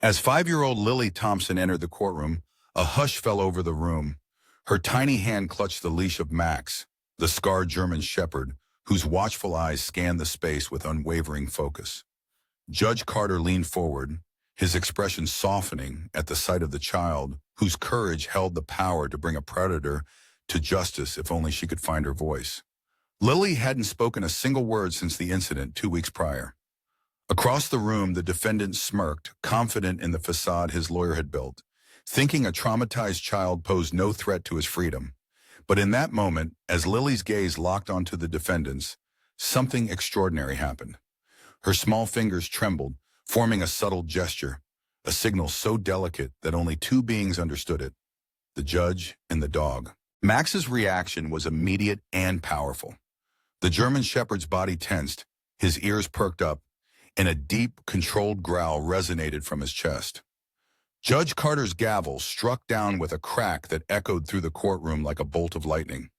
As 5-year-old Lily Thompson entered the courtroom, a hush fell over the room. Her tiny hand clutched the leash of Max, the scarred German shepherd, whose watchful eyes scanned the space with unwavering focus. Judge Carter leaned forward, his expression softening at the sight of the child, whose courage held the power to bring a predator to justice if only she could find her voice. Lily hadn't spoken a single word since the incident 2 weeks prior. Across the room, the defendant smirked, confident in the facade his lawyer had built, thinking a traumatized child posed no threat to his freedom. But in that moment, as Lily's gaze locked onto the defendant's, something extraordinary happened. Her small fingers trembled, forming a subtle gesture, a signal so delicate that only two beings understood it, the judge and the dog. Max's reaction was immediate and powerful. The German shepherd's body tensed, his ears perked up, and a deep, controlled growl resonated from his chest. Judge Carter's gavel struck down with a crack that echoed through the courtroom like a bolt of lightning.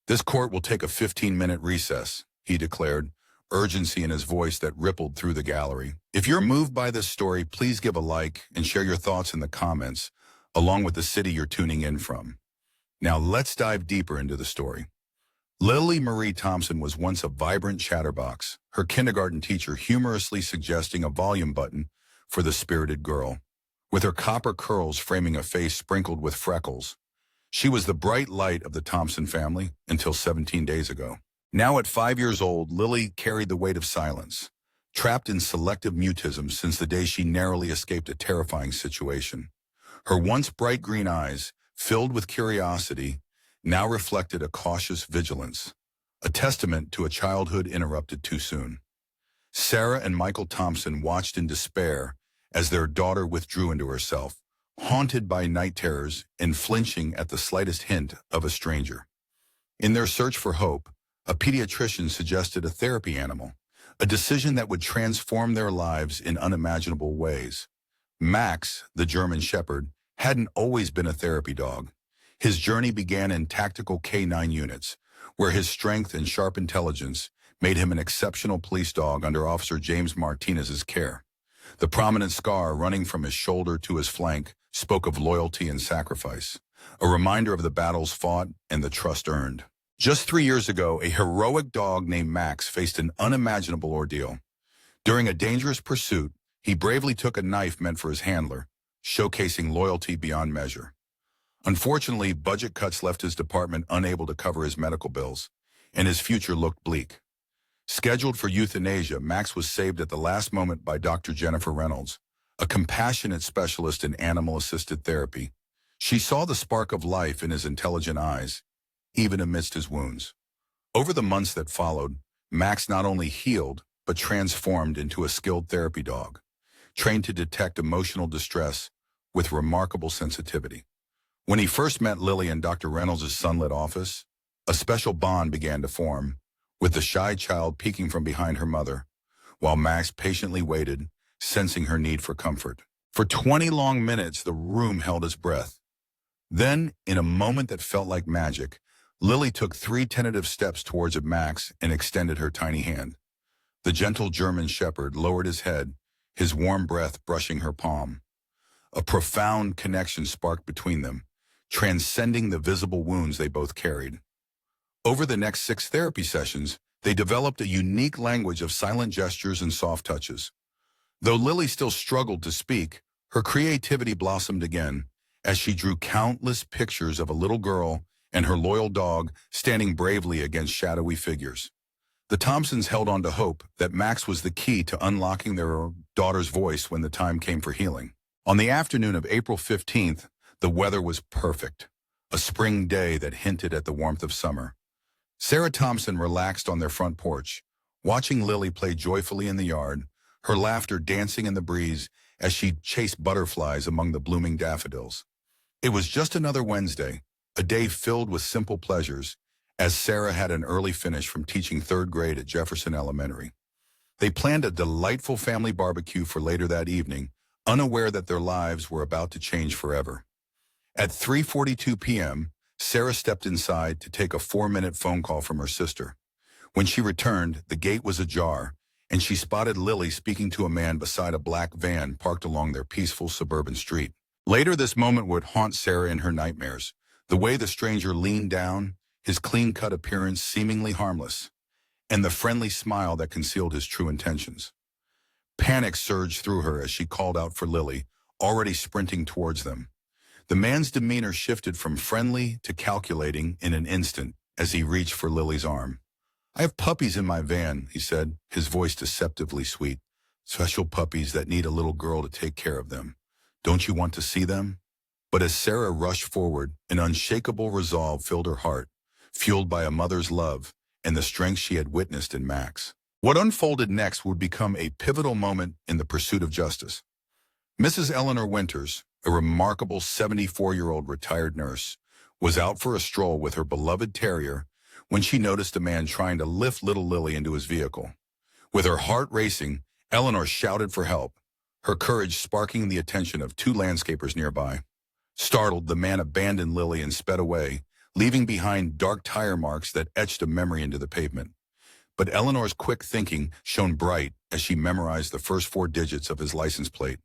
"This court will take a 15-minute recess," he declared, urgency in his voice that rippled through the gallery. If you're moved by this story, please give a like and share your thoughts in the comments, along with the city you're tuning in from. Now let's dive deeper into the story. Lily Marie Thompson was once a vibrant chatterbox, her kindergarten teacher humorously suggesting a volume button for the spirited girl. With her copper curls framing a face sprinkled with freckles, she was the bright light of the Thompson family until 17 days ago. Now at 5 years old, Lily carried the weight of silence, trapped in selective mutism since the day she narrowly escaped a terrifying situation. Her once bright green eyes, filled with curiosity, now reflected a cautious vigilance, a testament to a childhood interrupted too soon. Sarah and Michael Thompson watched in despair as their daughter withdrew into herself, haunted by night terrors and flinching at the slightest hint of a stranger. In their search for hope, a pediatrician suggested a therapy animal, a decision that would transform their lives in unimaginable ways. Max, the German shepherd, hadn't always been a therapy dog. His journey began in tactical K-9 units, where his strength and sharp intelligence made him an exceptional police dog under Officer James Martinez's care. The prominent scar running from his shoulder to his flank spoke of loyalty and sacrifice, a reminder of the battles fought and the trust earned. Just 3 years ago, a heroic dog named Max faced an unimaginable ordeal. During a dangerous pursuit, he bravely took a knife meant for his handler, showcasing loyalty beyond measure. Unfortunately, budget cuts left his department unable to cover his medical bills, and his future looked bleak. Scheduled for euthanasia, Max was saved at the last moment by Dr. Jennifer Reynolds, a compassionate specialist in animal-assisted therapy. She saw the spark of life in his intelligent eyes, even amidst his wounds. Over the months that followed, Max not only healed, but transformed into a skilled therapy dog, trained to detect emotional distress with remarkable sensitivity. When he first met Lily in Dr. Reynolds' sunlit office, a special bond began to form, with the shy child peeking from behind her mother, while Max patiently waited, sensing her need for comfort. For 20 long minutes, the room held its breath. Then, in a moment that felt like magic, Lily took 3 tentative steps towards Max and extended her tiny hand. The gentle German shepherd lowered his head, his warm breath brushing her palm. A profound connection sparked between them, transcending the visible wounds they both carried. Over the next 6 therapy sessions, they developed a unique language of silent gestures and soft touches. Though Lily still struggled to speak, her creativity blossomed again as she drew countless pictures of a little girl and her loyal dog standing bravely against shadowy figures. The Thompsons held on to hope that Max was the key to unlocking their daughter's voice when the time came for healing. On the afternoon of April 15th, the weather was perfect, a spring day that hinted at the warmth of summer. Sarah Thompson relaxed on their front porch, watching Lily play joyfully in the yard, her laughter dancing in the breeze as she chased butterflies among the blooming daffodils. It was just another Wednesday, a day filled with simple pleasures, as Sarah had an early finish from teaching 3rd grade at Jefferson Elementary. They planned a delightful family barbecue for later that evening, unaware that their lives were about to change forever. At 3:42 p.m., Sarah stepped inside to take a 4-minute phone call from her sister. When she returned, the gate was ajar, and she spotted Lily speaking to a man beside a black van parked along their peaceful suburban street. Later, this moment would haunt Sarah in her nightmares. The way the stranger leaned down, his clean-cut appearance seemingly harmless, and the friendly smile that concealed his true intentions. Panic surged through her as she called out for Lily, already sprinting towards them. The man's demeanor shifted from friendly to calculating in an instant as he reached for Lily's arm. "I have puppies in my van," he said, his voice deceptively sweet. "Special puppies that need a little girl to take care of them. Don't you want to see them?" But as Sarah rushed forward, an unshakable resolve filled her heart, fueled by a mother's love and the strength she had witnessed in Max. What unfolded next would become a pivotal moment in the pursuit of justice. Mrs. Eleanor Winters, a remarkable 74-year-old retired nurse, was out for a stroll with her beloved terrier when she noticed a man trying to lift little Lily into his vehicle. With her heart racing, Eleanor shouted for help, her courage sparking the attention of two landscapers nearby. Startled, the man abandoned Lily and sped away, leaving behind dark tire marks that etched a memory into the pavement. But Eleanor's quick thinking shone bright as she memorized the first 4 digits of his license plate.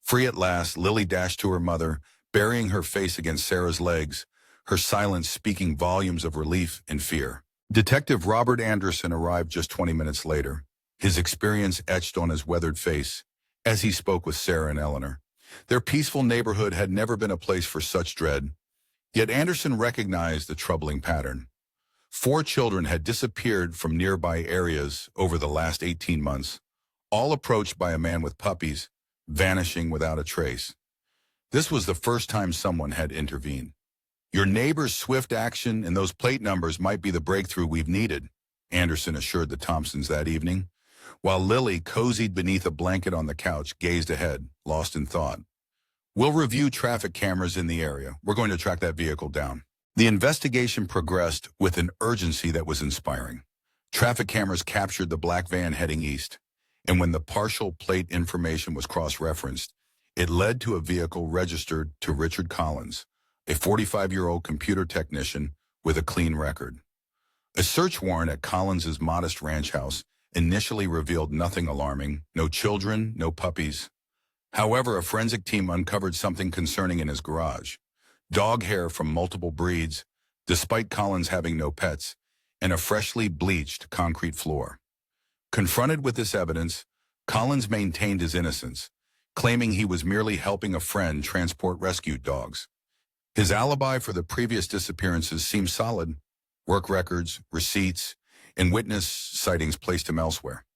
Free at last, Lily dashed to her mother, burying her face against Sarah's legs, her silence speaking volumes of relief and fear. Detective Robert Anderson arrived just 20 minutes later, his experience etched on his weathered face as he spoke with Sarah and Eleanor. Their peaceful neighborhood had never been a place for such dread, yet Anderson recognized the troubling pattern. 4 children had disappeared from nearby areas over the last 18 months, all approached by a man with puppies, vanishing without a trace. This was the first time someone had intervened. "Your neighbor's swift action and those plate numbers might be the breakthrough we've needed," Anderson assured the Thompsons that evening, while Lily, cozied beneath a blanket on the couch, gazed ahead, lost in thought. "We'll review traffic cameras in the area. We're going to track that vehicle down." The investigation progressed with an urgency that was inspiring. Traffic cameras captured the black van heading east, and when the partial plate information was cross-referenced, it led to a vehicle registered to Richard Collins, a 45-year-old computer technician with a clean record. A search warrant at Collins's modest ranch house initially revealed nothing alarming: no children, no puppies. However, a forensic team uncovered something concerning in his garage: dog hair from multiple breeds, despite Collins having no pets, and a freshly bleached concrete floor. Confronted with this evidence, Collins maintained his innocence, claiming he was merely helping a friend transport rescued dogs. His alibi for the previous disappearances seemed solid: work records, receipts, and witness sightings placed him elsewhere.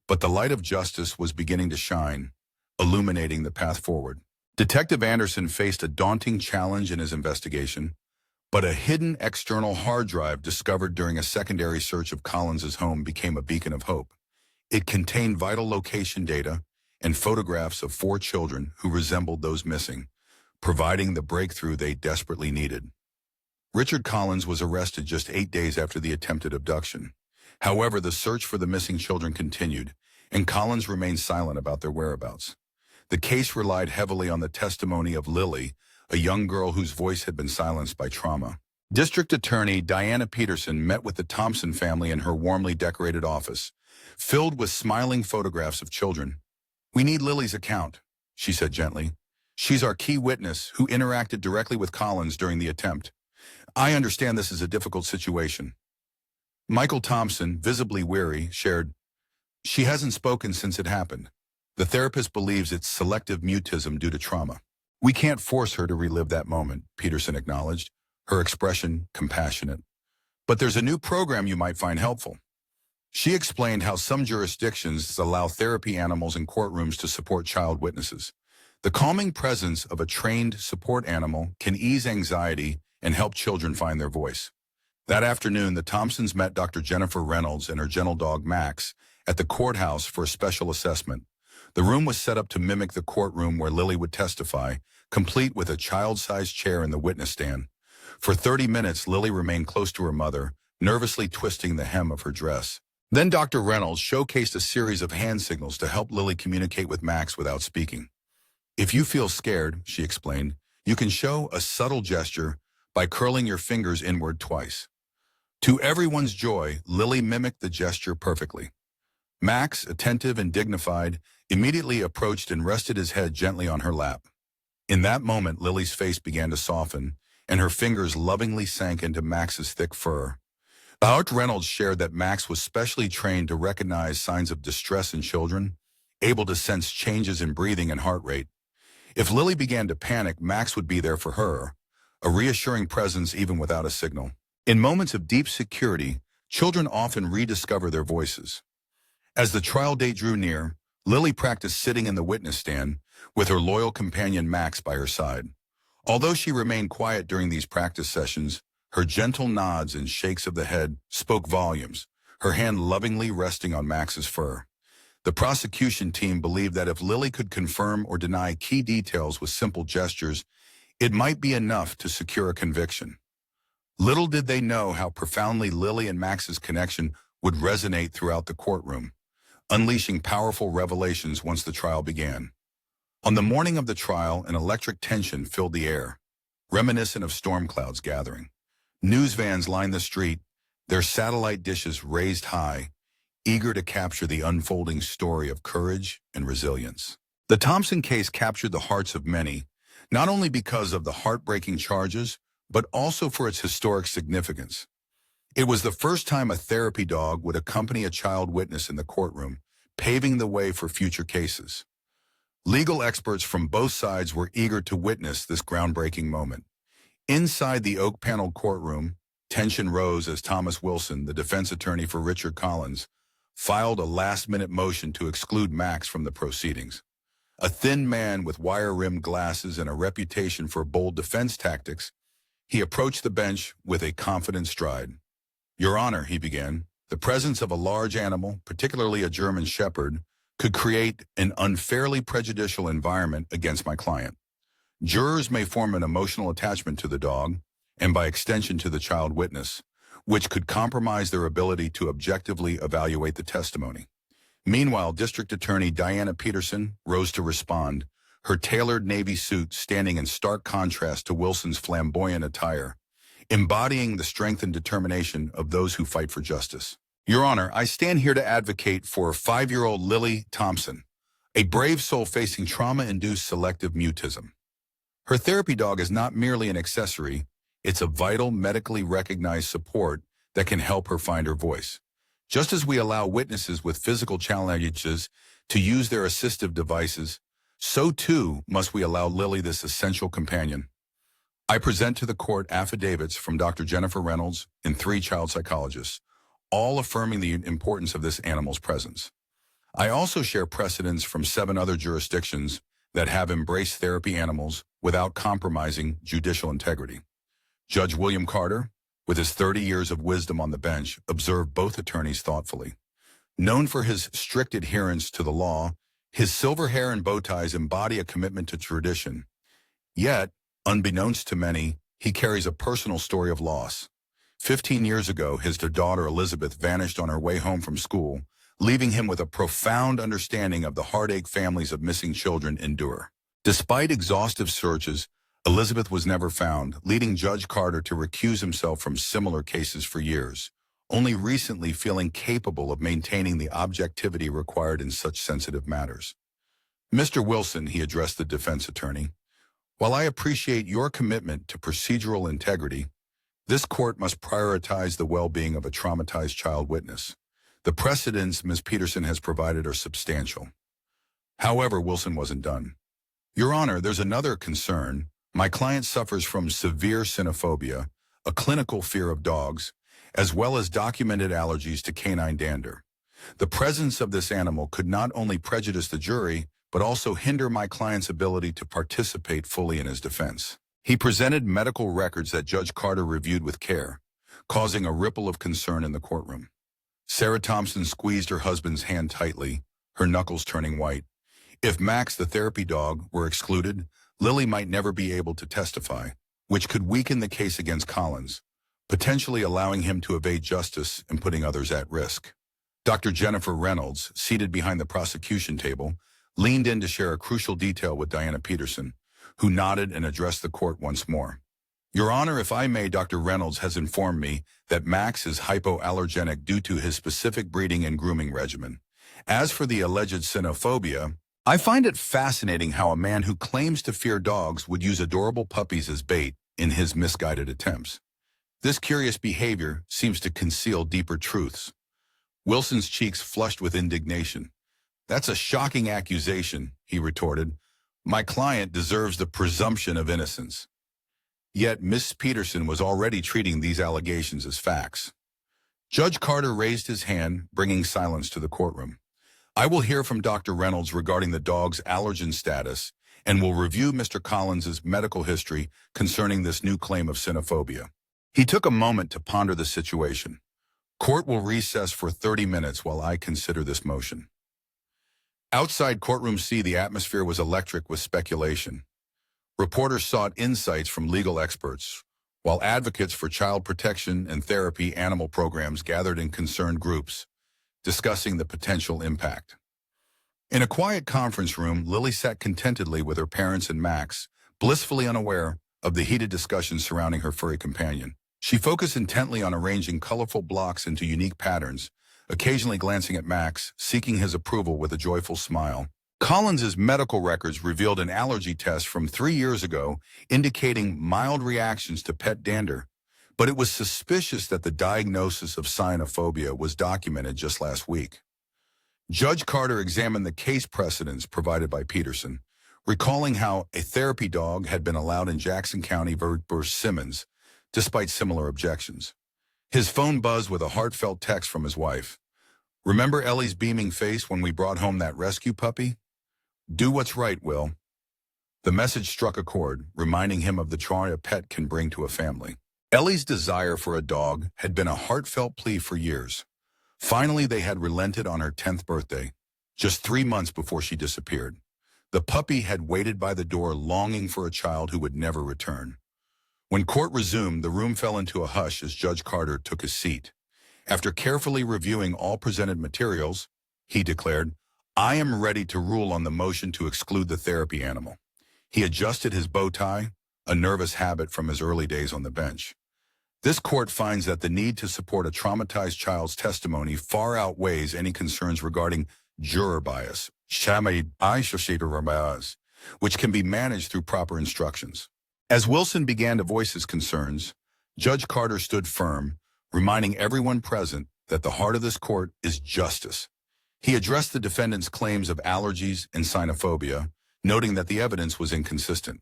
But the light of justice was beginning to shine, illuminating the path forward. Detective Anderson faced a daunting challenge in his investigation, but a hidden external hard drive discovered during a secondary search of Collins's home became a beacon of hope. It contained vital location data and photographs of 4 children who resembled those missing, providing the breakthrough they desperately needed. Richard Collins was arrested just 8 days after the attempted abduction. However, the search for the missing children continued, and Collins remained silent about their whereabouts. The case relied heavily on the testimony of Lily, a young girl whose voice had been silenced by trauma. District Attorney Diana Peterson met with the Thompson family in her warmly decorated office, filled with smiling photographs of children. "We need Lily's account," she said gently. "She's our key witness who interacted directly with Collins during the attempt. I understand this is a difficult situation." Michael Thompson, visibly weary, shared, "She hasn't spoken since it happened. The therapist believes it's selective mutism due to trauma. We can't force her to relive that moment," Peterson acknowledged, her expression compassionate. "But there's a new program you might find helpful." She explained how some jurisdictions allow therapy animals in courtrooms to support child witnesses. The calming presence of a trained support animal can ease anxiety and help children find their voice. That afternoon, the Thompsons met Dr. Jennifer Reynolds and her gentle dog Max at the courthouse for a special assessment. The room was set up to mimic the courtroom where Lily would testify, complete with a child-sized chair in the witness stand. For 30 minutes, Lily remained close to her mother, nervously twisting the hem of her dress. Then Dr. Reynolds showcased a series of hand signals to help Lily communicate with Max without speaking. "If you feel scared," she explained, "you can show a subtle gesture by curling your fingers inward twice." To everyone's joy, Lily mimicked the gesture perfectly. Max, attentive and dignified, immediately approached and rested his head gently on her lap. In that moment, Lily's face began to soften, and her fingers lovingly sank into Max's thick fur. Dr. Reynolds shared that Max was specially trained to recognize signs of distress in children, able to sense changes in breathing and heart rate. If Lily began to panic, Max would be there for her, a reassuring presence even without a signal. In moments of deep security, children often rediscover their voices. As the trial date drew near, Lily practiced sitting in the witness stand with her loyal companion Max by her side. Although she remained quiet during these practice sessions, her gentle nods and shakes of the head spoke volumes, her hand lovingly resting on Max's fur. The prosecution team believed that if Lily could confirm or deny key details with simple gestures, it might be enough to secure a conviction. Little did they know how profoundly Lily and Max's connection would resonate throughout the courtroom, unleashing powerful revelations once the trial began. On the morning of the trial, an electric tension filled the air, reminiscent of storm clouds gathering. News vans lined the street, their satellite dishes raised high, eager to capture the unfolding story of courage and resilience. The Thompson case captured the hearts of many, not only because of the heartbreaking charges, but also for its historic significance. It was the first time a therapy dog would accompany a child witness in the courtroom, paving the way for future cases. Legal experts from both sides were eager to witness this groundbreaking moment. Inside the oak-paneled courtroom, tension rose as Thomas Wilson, the defense attorney for Richard Collins, filed a last-minute motion to exclude Max from the proceedings. A thin man with wire-rimmed glasses and a reputation for bold defense tactics, he approached the bench with a confident stride. "Your Honor," he began, "the presence of a large animal, particularly a German Shepherd, could create an unfairly prejudicial environment against my client. Jurors may form an emotional attachment to the dog, and by extension to the child witness, which could compromise their ability to objectively evaluate the testimony." Meanwhile, District Attorney Diana Peterson rose to respond, her tailored navy suit standing in stark contrast to Wilson's flamboyant attire, embodying the strength and determination of those who fight for justice. "Your Honor, I stand here to advocate for 5-year-old Lily Thompson, a brave soul facing trauma-induced selective mutism. Her therapy dog is not merely an accessory, it's a vital, medically recognized support that can help her find her voice. Just as we allow witnesses with physical challenges to use their assistive devices, so too must we allow Lily this essential companion. I present to the court affidavits from Dr. Jennifer Reynolds and 3 child psychologists, all affirming the importance of this animal's presence. I also share precedents from 7 other jurisdictions that have embraced therapy animals without compromising judicial integrity. Judge William Carter, with his 30 years of wisdom on the bench, observed both attorneys thoughtfully. Known for his strict adherence to the law, his silver hair and bow ties embody a commitment to tradition. Yet, unbeknownst to many, he carries a personal story of loss. 15 years ago, his daughter Elizabeth vanished on her way home from school, leaving him with a profound understanding of the heartache families of missing children endure. Despite exhaustive searches, Elizabeth was never found, leading Judge Carter to recuse himself from similar cases for years, only recently feeling capable of maintaining the objectivity required in such sensitive matters. "Mr. Wilson," he addressed the defense attorney, "while I appreciate your commitment to procedural integrity, this court must prioritize the well-being of a traumatized child witness. The precedents Ms. Peterson has provided are substantial." However, Wilson wasn't done. "Your Honor, there's another concern. My client suffers from severe cynophobia, a clinical fear of dogs, as well as documented allergies to canine dander. The presence of this animal could not only prejudice the jury, but also hinder my client's ability to participate fully in his defense." He presented medical records that Judge Carter reviewed with care, causing a ripple of concern in the courtroom. Sarah Thompson squeezed her husband's hand tightly, her knuckles turning white. If Max, the therapy dog, were excluded, Lily might never be able to testify, which could weaken the case against Collins, potentially allowing him to evade justice and putting others at risk. Dr. Jennifer Reynolds, seated behind the prosecution table, leaned in to share a crucial detail with Diana Peterson, who nodded and addressed the court once more. "Your Honor, if I may, Dr. Reynolds has informed me that Max is hypoallergenic due to his specific breeding and grooming regimen, As for the alleged xenophobia, I find it fascinating how a man who claims to fear dogs would use adorable puppies as bait in his misguided attempts. This curious behavior seems to conceal deeper truths. Wilson's cheeks flushed with indignation. "That's a shocking accusation," he retorted. "My client deserves the presumption of innocence." Yet Miss Peterson was already treating these allegations as facts. Judge Carter raised his hand, bringing silence to the courtroom. "I will hear from Dr. Reynolds regarding the dog's allergen status and will review Mr. Collins's medical history concerning this new claim of xenophobia." He took a moment to ponder the situation. "Court will recess for 30 minutes while I consider this motion." Outside courtroom C, the atmosphere was electric with speculation. Reporters sought insights from legal experts, while advocates for child protection and therapy animal programs gathered in concerned groups, discussing the potential impact. In a quiet conference room, Lily sat contentedly with her parents and Max, blissfully unaware of the heated discussions surrounding her furry companion. She focused intently on arranging colorful blocks into unique patterns, occasionally glancing at Max, seeking his approval with a joyful smile. Collins's medical records revealed an allergy test from 3 years ago indicating mild reactions to pet dander, but it was suspicious that the diagnosis of cyanophobia was documented just last week. Judge Carter examined the case precedents provided by Peterson, recalling how a therapy dog had been allowed in Jackson County versus Simmons, despite similar objections. His phone buzzed with a heartfelt text from his wife. "Remember Ellie's beaming face when we brought home that rescue puppy? Do what's right, Will." The message struck a chord, reminding him of the joy a pet can bring to a family. Ellie's desire for a dog had been a heartfelt plea for years. Finally, they had relented on her 10th birthday, just 3 months before she disappeared. The puppy had waited by the door longing for a child who would never return. When court resumed, the room fell into a hush as Judge Carter took his seat. After carefully reviewing all presented materials, he declared, "I am ready to rule on the motion to exclude the therapy animal." He adjusted his bow tie, a nervous habit from his early days on the bench. "This court finds that the need to support a traumatized child's testimony far outweighs any concerns regarding juror bias, which can be managed through proper instructions." As Wilson began to voice his concerns, Judge Carter stood firm, reminding everyone present that the heart of this court is justice. He addressed the defendant's claims of allergies and xenophobia, noting that the evidence was inconsistent.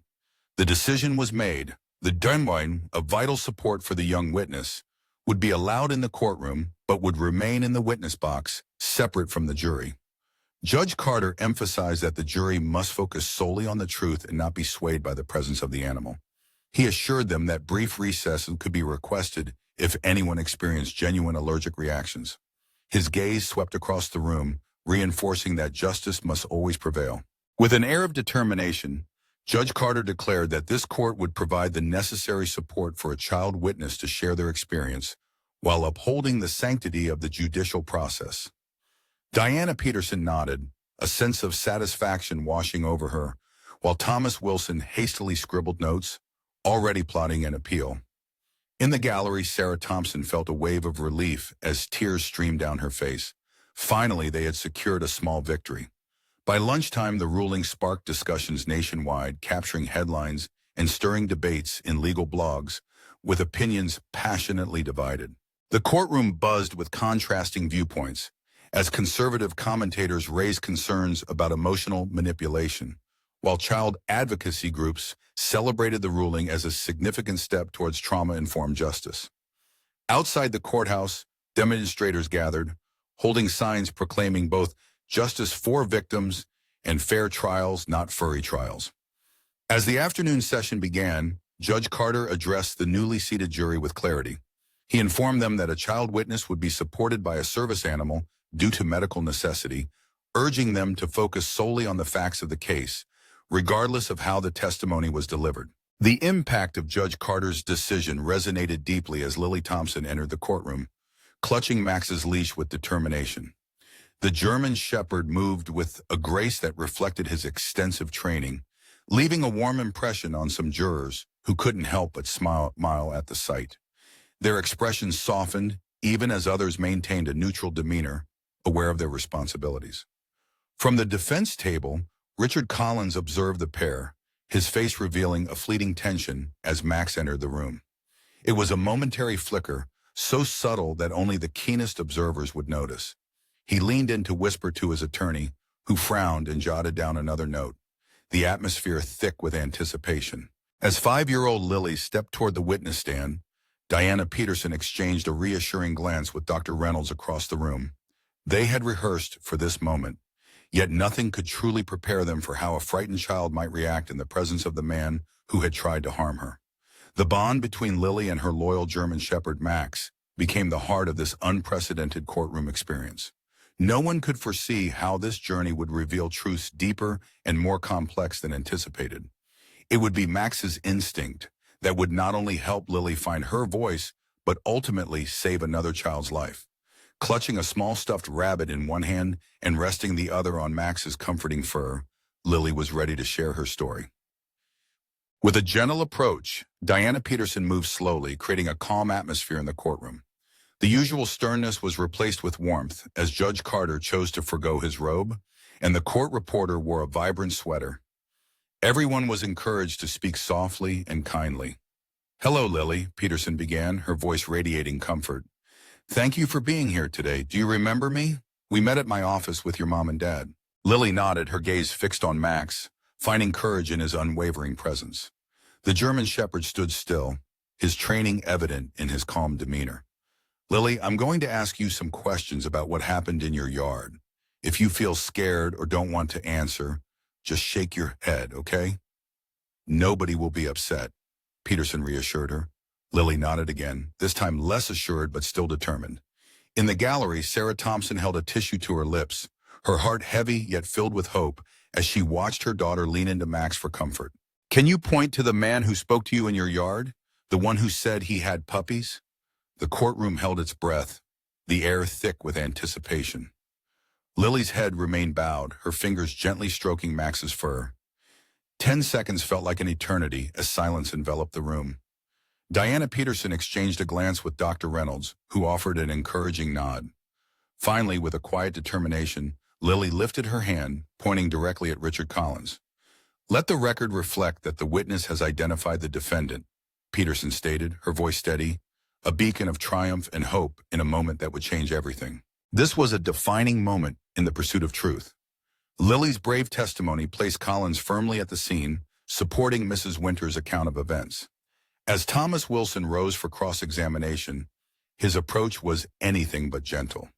The decision was made. The genuine of vital support for the young witness would be allowed in the courtroom, but would remain in the witness box, separate from the jury. Judge Carter emphasized that the jury must focus solely on the truth and not be swayed by the presence of the animal. He assured them that brief recesses could be requested if anyone experienced genuine allergic reactions. His gaze swept across the room, reinforcing that justice must always prevail. With an air of determination, Judge Carter declared that this court would provide the necessary support for a child witness to share their experience, while upholding the sanctity of the judicial process. Diana Peterson nodded, a sense of satisfaction washing over her, while Thomas Wilson hastily scribbled notes, already plotting an appeal. In the gallery, Sarah Thompson felt a wave of relief as tears streamed down her face. Finally, they had secured a small victory. By lunchtime, the ruling sparked discussions nationwide, capturing headlines and stirring debates in legal blogs, with opinions passionately divided. The courtroom buzzed with contrasting viewpoints, as conservative commentators raised concerns about emotional manipulation, while child advocacy groups celebrated the ruling as a significant step towards trauma-informed justice. Outside the courthouse, demonstrators gathered, holding signs proclaiming both justice for victims and fair trials, not furry trials. As the afternoon session began, Judge Carter addressed the newly seated jury with clarity. He informed them that a child witness would be supported by a service animal due to medical necessity, urging them to focus solely on the facts of the case, regardless of how the testimony was delivered. The impact of Judge Carter's decision resonated deeply as Lily Thompson entered the courtroom, clutching Max's leash with determination. The German Shepherd moved with a grace that reflected his extensive training, leaving a warm impression on some jurors who couldn't help but smile at the sight. Their expressions softened, even as others maintained a neutral demeanor, aware of their responsibilities. From the defense table, Richard Collins observed the pair, his face revealing a fleeting tension as Max entered the room. It was a momentary flicker, so subtle that only the keenest observers would notice. He leaned in to whisper to his attorney, who frowned and jotted down another note, the atmosphere thick with anticipation. As 5-year-old Lily stepped toward the witness stand, Diana Peterson exchanged a reassuring glance with Dr. Reynolds across the room. They had rehearsed for this moment, yet nothing could truly prepare them for how a frightened child might react in the presence of the man who had tried to harm her. The bond between Lily and her loyal German shepherd Max became the heart of this unprecedented courtroom experience. No one could foresee how this journey would reveal truths deeper and more complex than anticipated. It would be Max's instinct that would not only help Lily find her voice, but ultimately save another child's life. Clutching a small stuffed rabbit in one hand and resting the other on Max's comforting fur, Lily was ready to share her story. With a gentle approach, Diana Peterson moved slowly, creating a calm atmosphere in the courtroom. The usual sternness was replaced with warmth as Judge Carter chose to forgo his robe, and the court reporter wore a vibrant sweater. Everyone was encouraged to speak softly and kindly. "Hello, Lily," Peterson began, her voice radiating comfort. "Thank you for being here today. Do you remember me? We met at my office with your mom and dad." Lily nodded, her gaze fixed on Max, finding courage in his unwavering presence. The German shepherd stood still, his training evident in his calm demeanor. "Lily, I'm going to ask you some questions about what happened in your yard. If you feel scared or don't want to answer, just shake your head, okay?" "Nobody will be upset," Peterson reassured her. Lily nodded again, this time less assured but still determined. In the gallery, Sarah Thompson held a tissue to her lips, her heart heavy yet filled with hope as she watched her daughter lean into Max for comfort. "Can you point to the man who spoke to you in your yard? The one who said he had puppies?" The courtroom held its breath, the air thick with anticipation. Lily's head remained bowed, her fingers gently stroking Max's fur. 10 seconds felt like an eternity as silence enveloped the room. Diana Peterson exchanged a glance with Dr. Reynolds, who offered an encouraging nod. Finally, with a quiet determination, Lily lifted her hand, pointing directly at Richard Collins. "Let the record reflect that the witness has identified the defendant," Peterson stated, her voice steady, a beacon of triumph and hope in a moment that would change everything. This was a defining moment in the pursuit of truth. Lily's brave testimony placed Collins firmly at the scene, supporting Mrs. Winter's account of events. As Thomas Wilson rose for cross-examination, his approach was anything but gentle.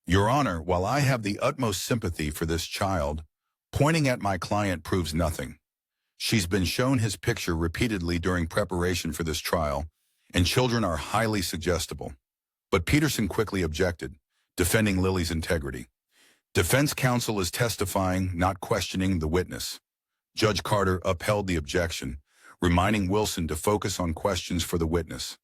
"Your Honor, while I have the utmost sympathy for this child, pointing at my client proves nothing. She's been shown his picture repeatedly during preparation for this trial, and children are highly suggestible." But Peterson quickly objected, defending Lily's integrity. "Defense counsel is testifying, not questioning the witness." Judge Carter upheld the objection, reminding Wilson to focus on questions for the witness.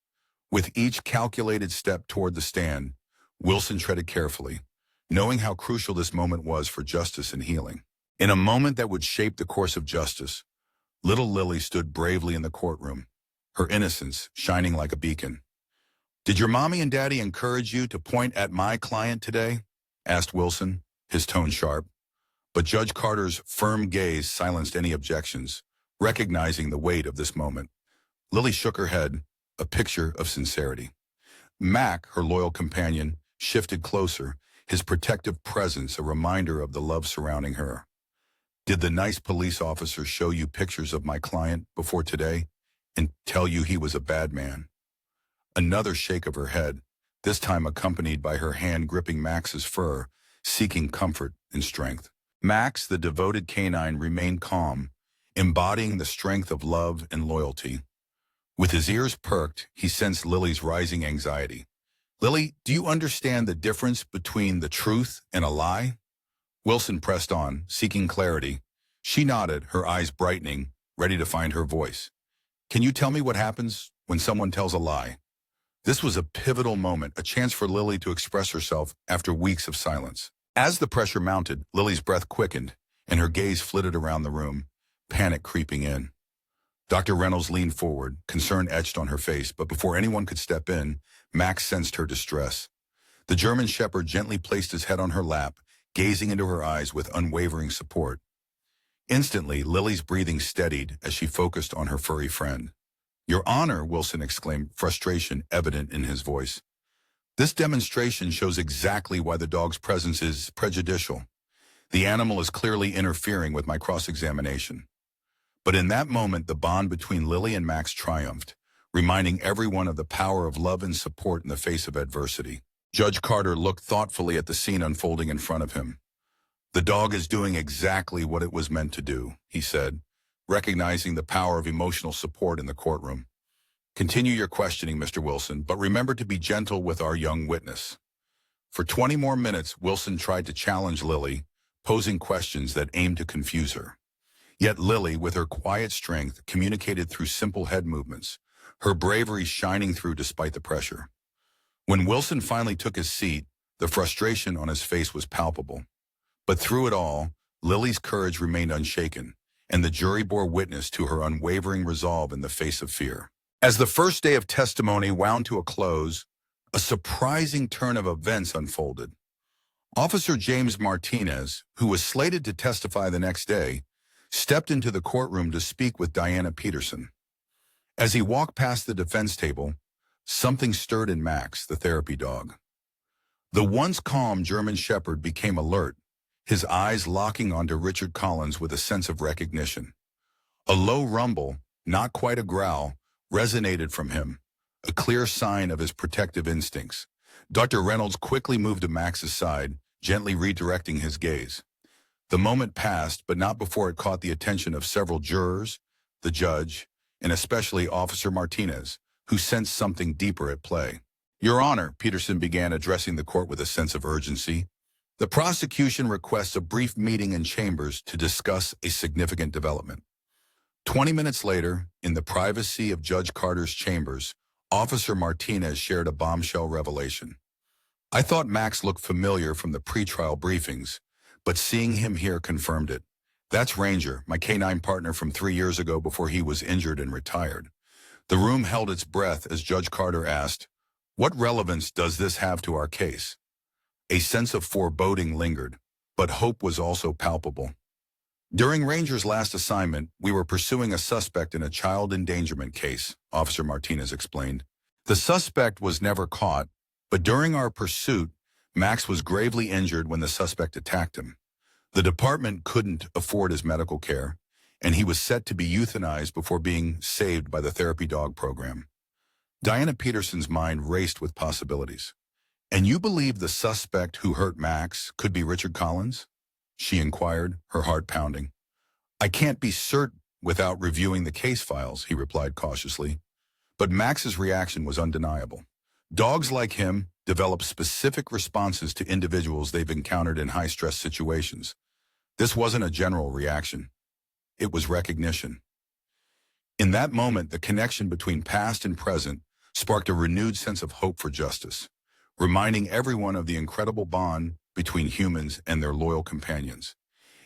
With each calculated step toward the stand, Wilson treaded carefully, knowing how crucial this moment was for justice and healing. In a moment that would shape the course of justice, little Lily stood bravely in the courtroom, her innocence shining like a beacon. "Did your mommy and daddy encourage you to point at my client today?" asked Wilson, his tone sharp. But Judge Carter's firm gaze silenced any objections, recognizing the weight of this moment. Lily shook her head, a picture of sincerity. Mac, her loyal companion, shifted closer, his protective presence a reminder of the love surrounding her. "Did the nice police officer show you pictures of my client before today and tell you he was a bad man?" Another shake of her head, this time accompanied by her hand gripping Max's fur, seeking comfort and strength. Max, the devoted canine, remained calm, embodying the strength of love and loyalty. With his ears perked, he sensed Lily's rising anxiety. "Lily, do you understand the difference between the truth and a lie?" Wilson pressed on, seeking clarity. She nodded, her eyes brightening, ready to find her voice. "Can you tell me what happens when someone tells a lie?" This was a pivotal moment, a chance for Lily to express herself after weeks of silence. As the pressure mounted, Lily's breath quickened, and her gaze flitted around the room, panic creeping in. Dr. Reynolds leaned forward, concern etched on her face, but before anyone could step in, Max sensed her distress. The German Shepherd gently placed his head on her lap, gazing into her eyes with unwavering support. Instantly, Lily's breathing steadied as she focused on her furry friend. "Your Honor," Wilson exclaimed, frustration evident in his voice. "This demonstration shows exactly why the dog's presence is prejudicial. The animal is clearly interfering with my cross-examination." But in that moment, the bond between Lily and Max triumphed, reminding everyone of the power of love and support in the face of adversity. Judge Carter looked thoughtfully at the scene unfolding in front of him. "The dog is doing exactly what it was meant to do," he said, recognizing the power of emotional support in the courtroom. "Continue your questioning, Mr. Wilson, but remember to be gentle with our young witness." For 20 more minutes, Wilson tried to challenge Lily, posing questions that aimed to confuse her. Yet Lily, with her quiet strength, communicated through simple head movements, her bravery shining through despite the pressure. When Wilson finally took his seat, the frustration on his face was palpable. But through it all, Lily's courage remained unshaken, and the jury bore witness to her unwavering resolve in the face of fear. As the first day of testimony wound to a close, a surprising turn of events unfolded. Officer James Martinez, who was slated to testify the next day, stepped into the courtroom to speak with Diana Peterson. As he walked past the defense table, something stirred in Max, the therapy dog. The once calm German Shepherd became alert, his eyes locking onto Richard Collins with a sense of recognition. A low rumble, not quite a growl, resonated from him, a clear sign of his protective instincts. Dr. Reynolds quickly moved to Max's side, gently redirecting his gaze. The moment passed, but not before it caught the attention of several jurors, the judge, and especially Officer Martinez, who sensed something deeper at play. "Your Honor," Peterson began, addressing the court with a sense of urgency, "the prosecution requests a brief meeting in chambers to discuss a significant development." 20 minutes later, in the privacy of Judge Carter's chambers, Officer Martinez shared a bombshell revelation. "I thought Max looked familiar from the pretrial briefings, but seeing him here confirmed it. That's Ranger, my K-9 partner from 3 years ago before he was injured and retired." The room held its breath as Judge Carter asked, "What relevance does this have to our case?" A sense of foreboding lingered, but hope was also palpable. "During Ranger's last assignment, we were pursuing a suspect in a child endangerment case," Officer Martinez explained. "The suspect was never caught, but during our pursuit, Max was gravely injured when the suspect attacked him. The department couldn't afford his medical care, and he was set to be euthanized before being saved by the therapy dog program." Diana Peterson's mind raced with possibilities. "And you believe the suspect who hurt Max could be Richard Collins?" she inquired, her heart pounding. "I can't be certain without reviewing the case files," he replied cautiously. But Max's reaction was undeniable. Dogs like him develop specific responses to individuals they've encountered in high-stress situations. This wasn't a general reaction. It was recognition. In that moment, the connection between past and present sparked a renewed sense of hope for justice, reminding everyone of the incredible bond between humans and their loyal companions,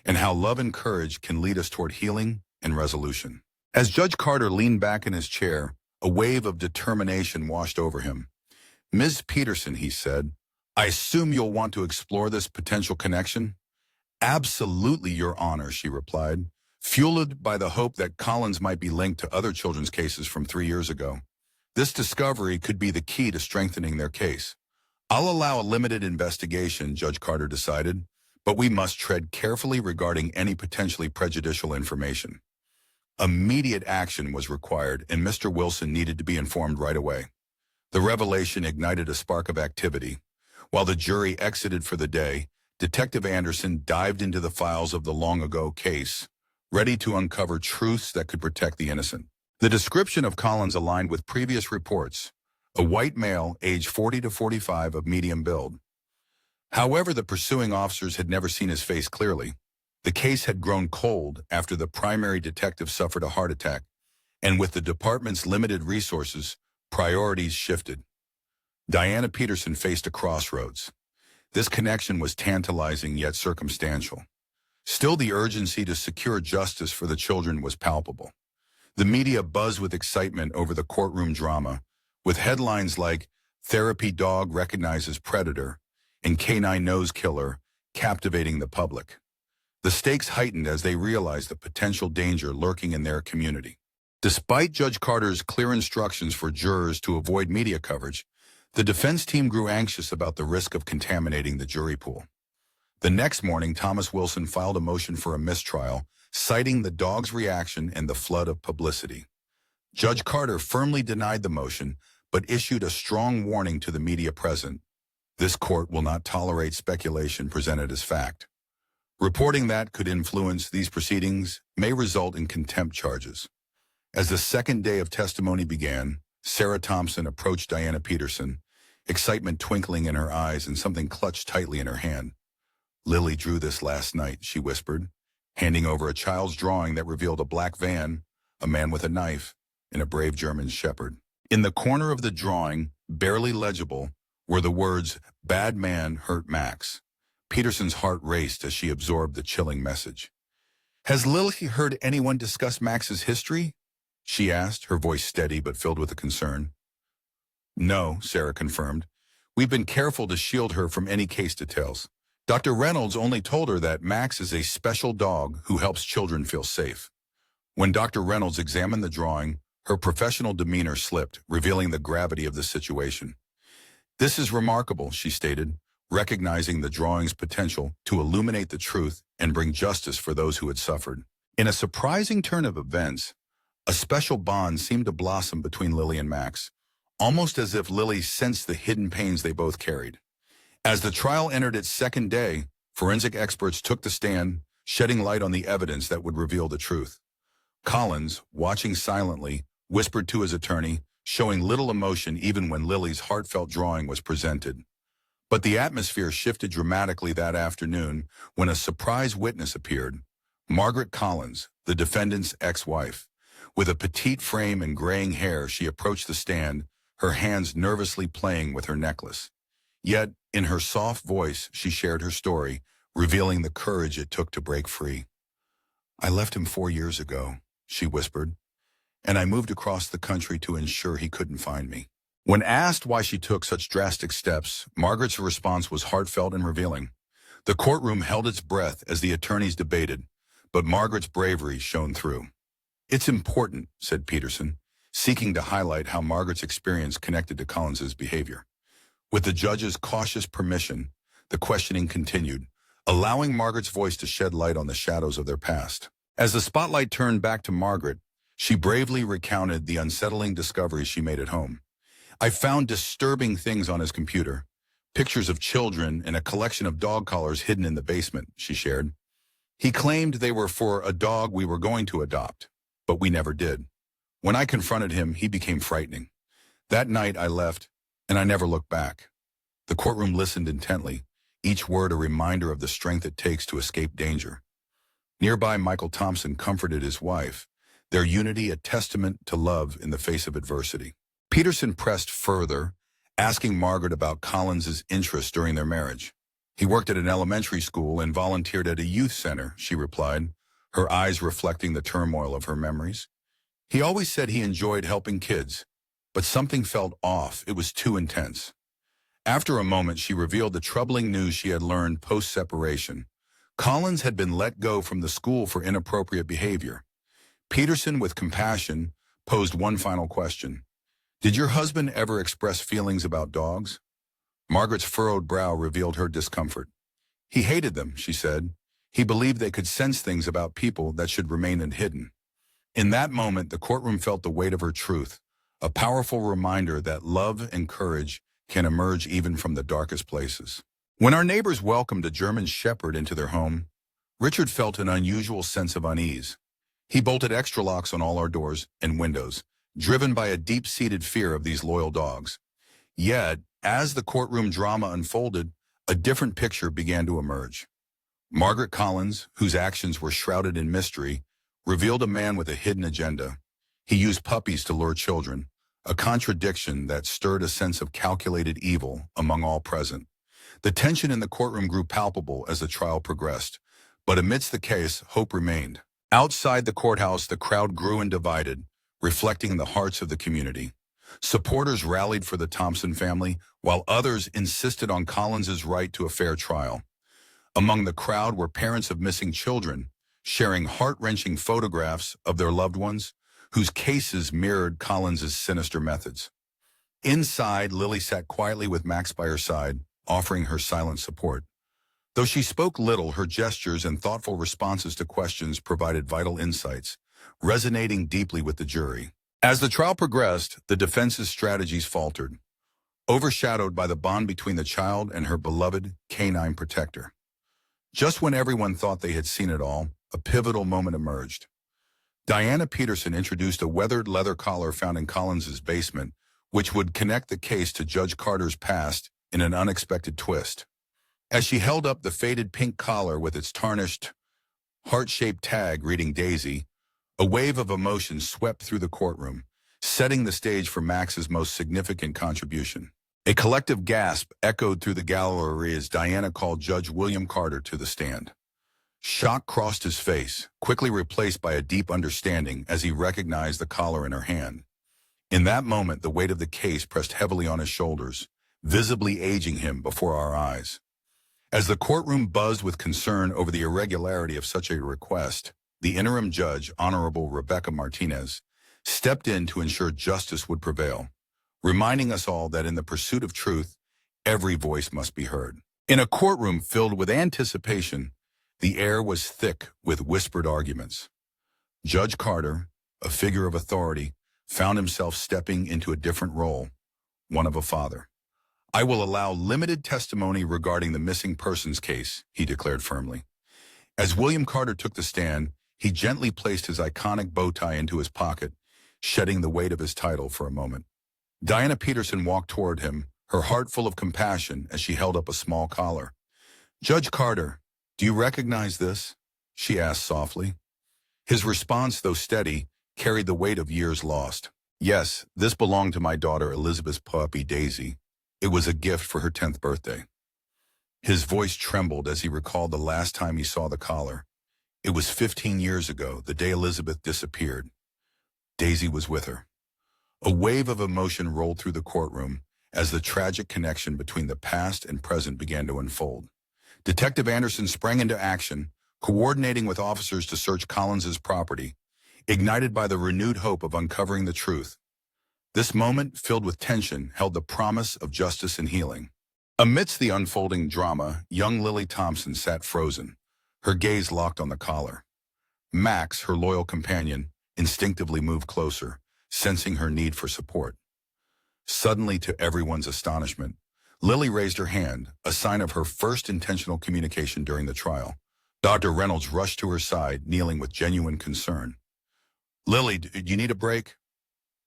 and how love and courage can lead us toward healing and resolution. As Judge Carter leaned back in his chair, a wave of determination washed over him. "Ms. Peterson," he said, "I assume you'll want to explore this potential connection?" "Absolutely, Your Honor," she replied, fueled by the hope that Collins might be linked to other children's cases from 3 years ago. This discovery could be the key to strengthening their case. "I'll allow a limited investigation," Judge Carter decided, "but we must tread carefully regarding any potentially prejudicial information." Immediate action was required, and Mr. Wilson needed to be informed right away. The revelation ignited a spark of activity. While the jury exited for the day, Detective Anderson dived into the files of the long-ago case, ready to uncover truths that could protect the innocent. The description of Collins aligned with previous reports, a white male, age 40 to 45, of medium build. However, the pursuing officers had never seen his face clearly. The case had grown cold after the primary detective suffered a heart attack, and with the department's limited resources, priorities shifted. Diana Peterson faced a crossroads. This connection was tantalizing yet circumstantial. Still, the urgency to secure justice for the children was palpable. The media buzzed with excitement over the courtroom drama, with headlines like, therapy dog recognizes predator, and canine nose killer captivating the public. The stakes heightened as they realized the potential danger lurking in their community. Despite Judge Carter's clear instructions for jurors to avoid media coverage, the defense team grew anxious about the risk of contaminating the jury pool. The next morning, Thomas Wilson filed a motion for a mistrial, citing the dog's reaction and the flood of publicity. Judge Carter firmly denied the motion, but issued a strong warning to the media present. This court will not tolerate speculation presented as fact. Reporting that could influence these proceedings may result in contempt charges. As the second day of testimony began, Sarah Thompson approached Diana Peterson, excitement twinkling in her eyes and something clutched tightly in her hand. "Lily drew this last night," she whispered, handing over a child's drawing that revealed a black van, a man with a knife, and a brave German shepherd. In the corner of the drawing, barely legible, were the words, "Bad man hurt Max." Peterson's heart raced as she absorbed the chilling message. "Has Lily heard anyone discuss Max's history?" she asked, her voice steady but filled with a concern. "No," Sarah confirmed. "We've been careful to shield her from any case details. Dr. Reynolds only told her that Max is a special dog who helps children feel safe." When Dr. Reynolds examined the drawing, her professional demeanor slipped, revealing the gravity of the situation. "This is remarkable," she stated, recognizing the drawing's potential to illuminate the truth and bring justice for those who had suffered. In a surprising turn of events, a special bond seemed to blossom between Lily and Max, almost as if Lily sensed the hidden pains they both carried. As the trial entered its second day, forensic experts took the stand, shedding light on the evidence that would reveal the truth. Collins, watching silently, whispered to his attorney, showing little emotion even when Lily's heartfelt drawing was presented. But the atmosphere shifted dramatically that afternoon when a surprise witness appeared, Margaret Collins, the defendant's ex-wife. With a petite frame and graying hair, she approached the stand, her hands nervously playing with her necklace. Yet, in her soft voice, she shared her story, revealing the courage it took to break free. "I left him 4 years ago," she whispered, "and I moved across the country to ensure he couldn't find me." When asked why she took such drastic steps, Margaret's response was heartfelt and revealing. The courtroom held its breath as the attorneys debated, but Margaret's bravery shone through. "It's important," said Peterson, seeking to highlight how Margaret's experience connected to Collins's behavior. With the judge's cautious permission, the questioning continued, allowing Margaret's voice to shed light on the shadows of their past. As the spotlight turned back to Margaret, she bravely recounted the unsettling discoveries she made at home. "I found disturbing things on his computer, pictures of children and a collection of dog collars hidden in the basement," she shared. "He claimed they were for a dog we were going to adopt, but we never did. When I confronted him, he became frightening. That night I left, and I never looked back." The courtroom listened intently, each word a reminder of the strength it takes to escape danger. Nearby, Michael Thompson comforted his wife, their unity a testament to love in the face of adversity. Peterson pressed further, asking Margaret about Collins's interests during their marriage. "He worked at an elementary school and volunteered at a youth center," she replied, her eyes reflecting the turmoil of her memories. "He always said he enjoyed helping kids, but something felt off. It was too intense." After a moment, she revealed the troubling news she had learned post-separation. Collins had been let go from the school for inappropriate behavior. Peterson, with compassion, posed one final question. "Did your husband ever express feelings about dogs?" Margaret's furrowed brow revealed her discomfort. "He hated them," she said. "He believed they could sense things about people that should remain hidden." In that moment, the courtroom felt the weight of her truth, a powerful reminder that love and courage can emerge even from the darkest places. When our neighbors welcomed a German shepherd into their home, Richard felt an unusual sense of unease. He bolted extra locks on all our doors and windows, driven by a deep-seated fear of these loyal dogs. Yet, as the courtroom drama unfolded, a different picture began to emerge. Margaret Collins, whose actions were shrouded in mystery, revealed a man with a hidden agenda. He used puppies to lure children, a contradiction that stirred a sense of calculated evil among all present. The tension in the courtroom grew palpable as the trial progressed, but amidst the chaos, hope remained. Outside the courthouse, the crowd grew and divided, reflecting the hearts of the community. Supporters rallied for the Thompson family, while others insisted on Collins's right to a fair trial. Among the crowd were parents of missing children, sharing heart-wrenching photographs of their loved ones, whose cases mirrored Collins's sinister methods. Inside, Lily sat quietly with Max by her side, offering her silent support. Though she spoke little, her gestures and thoughtful responses to questions provided vital insights, resonating deeply with the jury. As the trial progressed, the defense's strategies faltered, overshadowed by the bond between the child and her beloved canine protector. Just when everyone thought they had seen it all, a pivotal moment emerged. Diana Peterson introduced a weathered leather collar found in Collins's basement, which would connect the case to Judge Carter's past in an unexpected twist. As she held up the faded pink collar with its tarnished, heart-shaped tag reading Daisy, a wave of emotion swept through the courtroom, setting the stage for Max's most significant contribution. A collective gasp echoed through the gallery as Diana called Judge William Carter to the stand. Shock crossed his face, quickly replaced by a deep understanding as he recognized the collar in her hand. In that moment, the weight of the case pressed heavily on his shoulders, visibly aging him before our eyes. As the courtroom buzzed with concern over the irregularity of such a request, the interim judge, Honorable Rebecca Martinez, stepped in to ensure justice would prevail, reminding us all that in the pursuit of truth, every voice must be heard. In a courtroom filled with anticipation, the air was thick with whispered arguments. Judge Carter, a figure of authority, found himself stepping into a different role, one of a father. "I will allow limited testimony regarding the missing persons case," he declared firmly. As William Carter took the stand, he gently placed his iconic bow tie into his pocket, shedding the weight of his title for a moment. Diana Peterson walked toward him, her heart full of compassion as she held up a small collar. "Judge Carter, do you recognize this?" she asked softly. His response, though steady, carried the weight of years lost. "Yes, this belonged to my daughter Elizabeth's puppy Daisy. It was a gift for her 10th birthday." His voice trembled as he recalled the last time he saw the collar. It was 15 years ago, the day Elizabeth disappeared. Daisy was with her. A wave of emotion rolled through the courtroom as the tragic connection between the past and present began to unfold. Detective Anderson sprang into action, coordinating with officers to search Collins's property, ignited by the renewed hope of uncovering the truth. This moment, filled with tension, held the promise of justice and healing. Amidst the unfolding drama, young Lily Thompson sat frozen, her gaze locked on the collar. Max, her loyal companion, instinctively moved closer, sensing her need for support. Suddenly, to everyone's astonishment, Lily raised her hand, a sign of her first intentional communication during the trial. Dr. Reynolds rushed to her side, kneeling with genuine concern. "Lily, do you need a break?"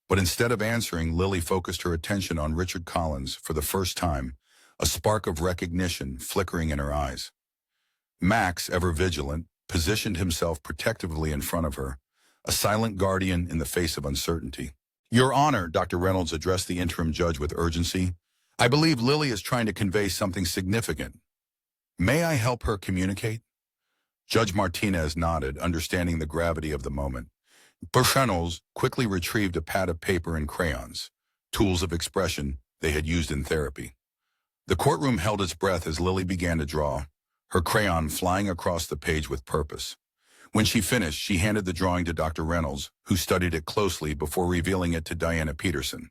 But instead of answering, Lily focused her attention on Richard Collins for the first time, a spark of recognition flickering in her eyes. Max, ever vigilant, positioned himself protectively in front of her, a silent guardian in the face of uncertainty. "Your Honor," Dr. Reynolds addressed the interim judge with urgency, "I believe Lily is trying to convey something significant. May I help her communicate?" Judge Martinez nodded, understanding the gravity of the moment. Reynolds quickly retrieved a pad of paper and crayons, tools of expression they had used in therapy. The courtroom held its breath as Lily began to draw, her crayon flying across the page with purpose. When she finished, she handed the drawing to Dr. Reynolds, who studied it closely before revealing it to Diana Peterson.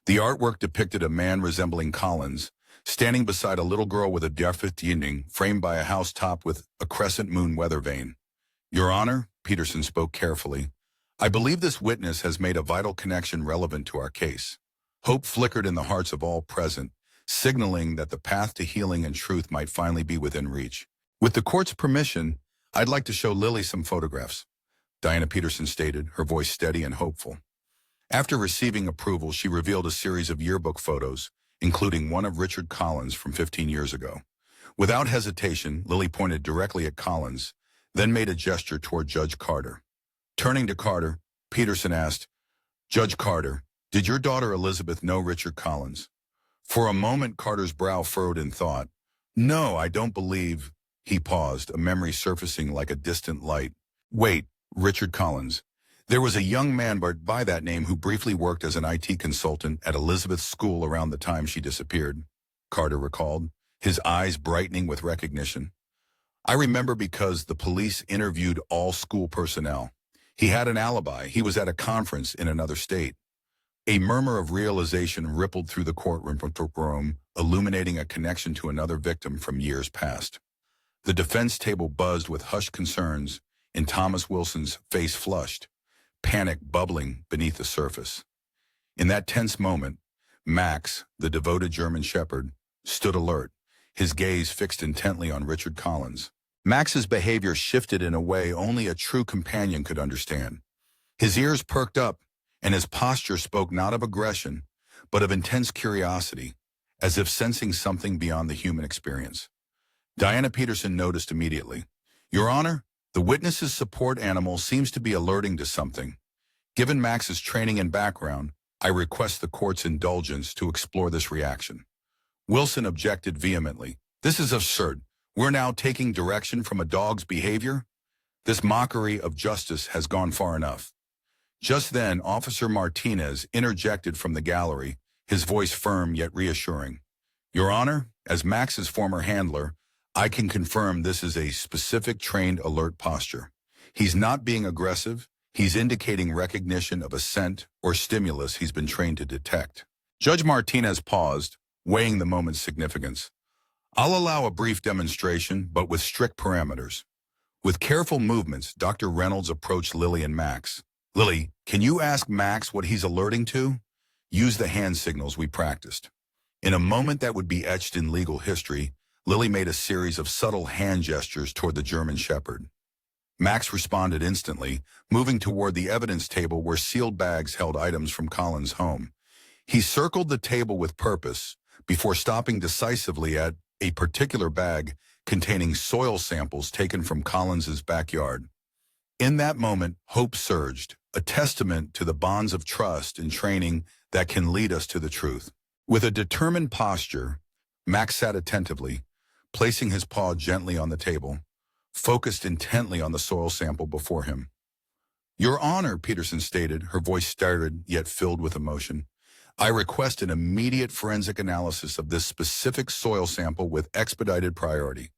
The artwork depicted a man resembling Collins, standing beside a little girl with a deafened evening, framed by a house topped with a crescent moon weather vane. "Your Honor," Peterson spoke carefully, "I believe this witness has made a vital connection relevant to our case." Hope flickered in the hearts of all present, signaling that the path to healing and truth might finally be within reach. "With the court's permission, I'd like to show Lily some photographs," Diana Peterson stated, her voice steady and hopeful. After receiving approval, she revealed a series of yearbook photos, including one of Richard Collins from 15 years ago. Without hesitation, Lily pointed directly at Collins, then made a gesture toward Judge Carter. Turning to Carter, Peterson asked, "Judge Carter, did your daughter Elizabeth know Richard Collins?" For a moment, Carter's brow furrowed in thought. "No, I don't believe—" He paused, a memory surfacing like a distant light. "Wait, Richard Collins. There was a young man by that name who briefly worked as an IT consultant at Elizabeth's school around the time she disappeared, Carter recalled, his eyes brightening with recognition. I remember because the police interviewed all school personnel. He had an alibi. He was at a conference in another state. A murmur of realization rippled through the courtroom, illuminating a connection to another victim from years past. The defense table buzzed with hushed concerns, and Thomas Wilson's face flushed, panic bubbling beneath the surface. In that tense moment, Max, the devoted German shepherd, stood alert, his gaze fixed intently on Richard Collins. Max's behavior shifted in a way only a true companion could understand. His ears perked up, and his posture spoke not of aggression, but of intense curiosity, as if sensing something beyond the human experience. Diana Peterson noticed immediately. Your Honor, the witness's support animal seems to be alerting to something. Given Max's training and background, I request the court's indulgence to explore this reaction. Wilson objected vehemently. This is absurd. We're now taking direction from a dog's behavior? This mockery of justice has gone far enough. Just then, Officer Martinez interjected from the gallery, his voice firm yet reassuring. Your Honor, as Max's former handler, I can confirm this is a specific trained alert posture. He's not being aggressive. He's indicating recognition of a scent or stimulus he's been trained to detect. Judge Martinez paused, weighing the moment's significance. I'll allow a brief demonstration, but with strict parameters. With careful movements, Dr. Reynolds approached Lily and Max. Lily, can you ask Max what he's alerting to? Use the hand signals we practiced. In a moment that would be etched in legal history, Lily made a series of subtle hand gestures toward the German shepherd. Max responded instantly, moving toward the evidence table where sealed bags held items from Collins' home. He circled the table with purpose before stopping decisively at a particular bag containing soil samples taken from Collins's backyard. In that moment, hope surged, a testament to the bonds of trust and training that can lead us to the truth. With a determined posture, Max sat attentively, placing his paw gently on the table, focused intently on the soil sample before him. Your Honor, Peterson stated, her voice started yet filled with emotion. I request an immediate forensic analysis of this specific soil sample with expedited priority.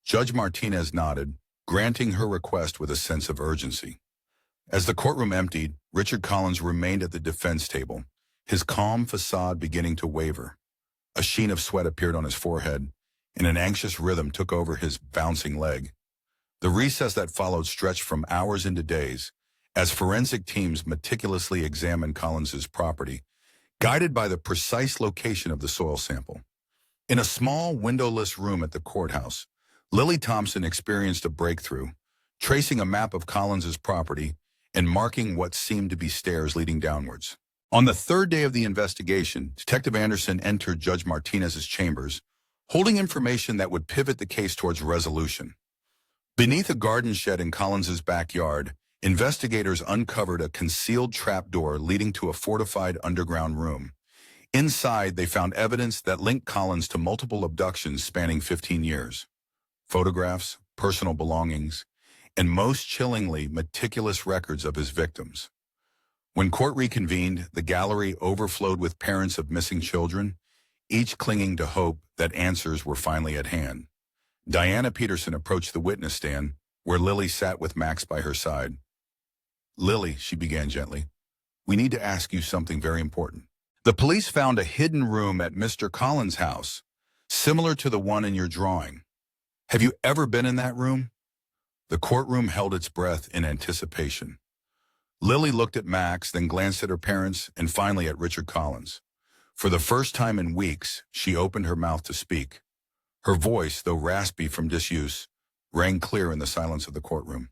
Judge Martinez nodded, granting her request with a sense of urgency. As the courtroom emptied, Richard Collins remained at the defense table, his calm facade beginning to waver. A sheen of sweat appeared on his forehead, and an anxious rhythm took over his bouncing leg. The recess that followed stretched from hours into days, as forensic teams meticulously examined Collins's property, guided by the precise location of the soil sample. In a small, windowless room at the courthouse, Lily Thompson experienced a breakthrough, tracing a map of Collins's property and marking what seemed to be stairs leading downwards. On the third day of the investigation, Detective Anderson entered Judge Martinez's chambers, holding information that would pivot the case towards resolution. Beneath a garden shed in Collins's backyard, investigators uncovered a concealed trapdoor leading to a fortified underground room. Inside, they found evidence that linked Collins to multiple abductions spanning 15 years. Photographs, personal belongings, and most chillingly, meticulous records of his victims. When court reconvened, the gallery overflowed with parents of missing children, each clinging to hope that answers were finally at hand. Diana Peterson approached the witness stand, where Lily sat with Max by her side. Lily, she began gently, we need to ask you something very important. The police found a hidden room at Mr. Collins' house, similar to the one in your drawing. Have you ever been in that room? The courtroom held its breath in anticipation. Lily looked at Max, then glanced at her parents, and finally at Richard Collins. For the first time in weeks, she opened her mouth to speak. Her voice, though raspy from disuse, rang clear in the silence of the courtroom.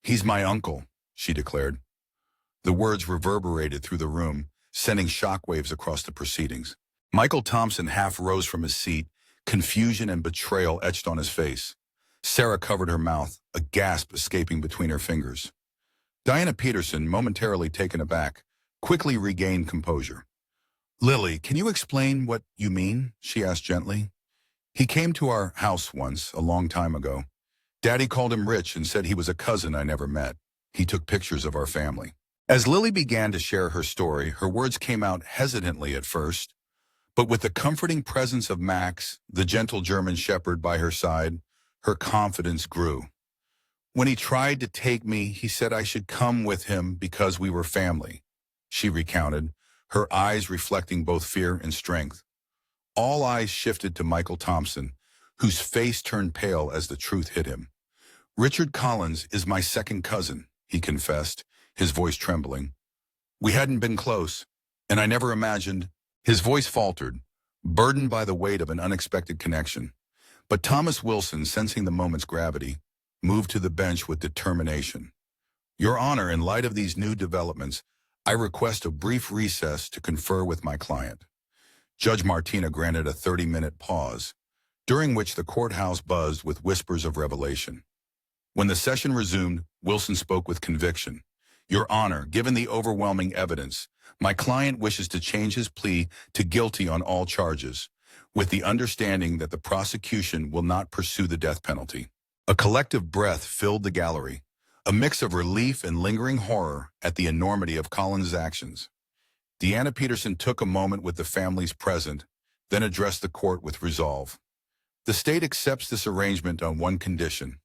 He's my uncle, she declared. The words reverberated through the room, sending shockwaves across the proceedings. Michael Thompson half rose from his seat, confusion and betrayal etched on his face. Sarah covered her mouth, a gasp escaping between her fingers. Diana Peterson, momentarily taken aback, quickly regained composure. Lily, can you explain what you mean? She asked gently. He came to our house once, a long time ago. Daddy called him Rich and said he was a cousin I never met. He took pictures of our family. As Lily began to share her story, her words came out hesitantly at first, but with the comforting presence of Max, the gentle German shepherd by her side, her confidence grew. When he tried to take me, he said I should come with him because we were family, she recounted, her eyes reflecting both fear and strength. All eyes shifted to Michael Thompson, whose face turned pale as the truth hit him. Richard Collins is my second cousin, he confessed, his voice trembling. We hadn't been close, and I never imagined. His voice faltered, burdened by the weight of an unexpected connection. But Thomas Wilson, sensing the moment's gravity, moved to the bench with determination. Your Honor, in light of these new developments, I request a brief recess to confer with my client. Judge Martina granted a 30-minute pause, during which the courthouse buzzed with whispers of revelation. When the session resumed, Wilson spoke with conviction. Your Honor, given the overwhelming evidence, my client wishes to change his plea to guilty on all charges, with the understanding that the prosecution will not pursue the death penalty. A collective breath filled the gallery, a mix of relief and lingering horror at the enormity of Collins' actions. Deanna Peterson took a moment with the families present, then addressed the court with resolve. The state accepts this arrangement on one condition.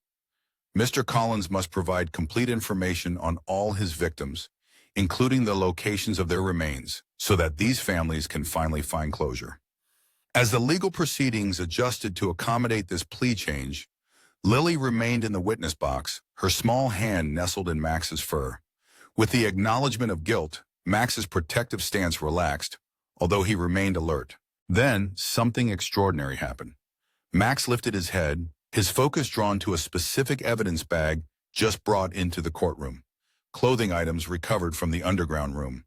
Mr. Collins must provide complete information on all his victims, including the locations of their remains, so that these families can finally find closure. As the legal proceedings adjusted to accommodate this plea change, Lily remained in the witness box, her small hand nestled in Max's fur. With the acknowledgement of guilt, Max's protective stance relaxed, although he remained alert. Then, something extraordinary happened. Max lifted his head, his focus drawn to a specific evidence bag just brought into the courtroom. Clothing items recovered from the underground room.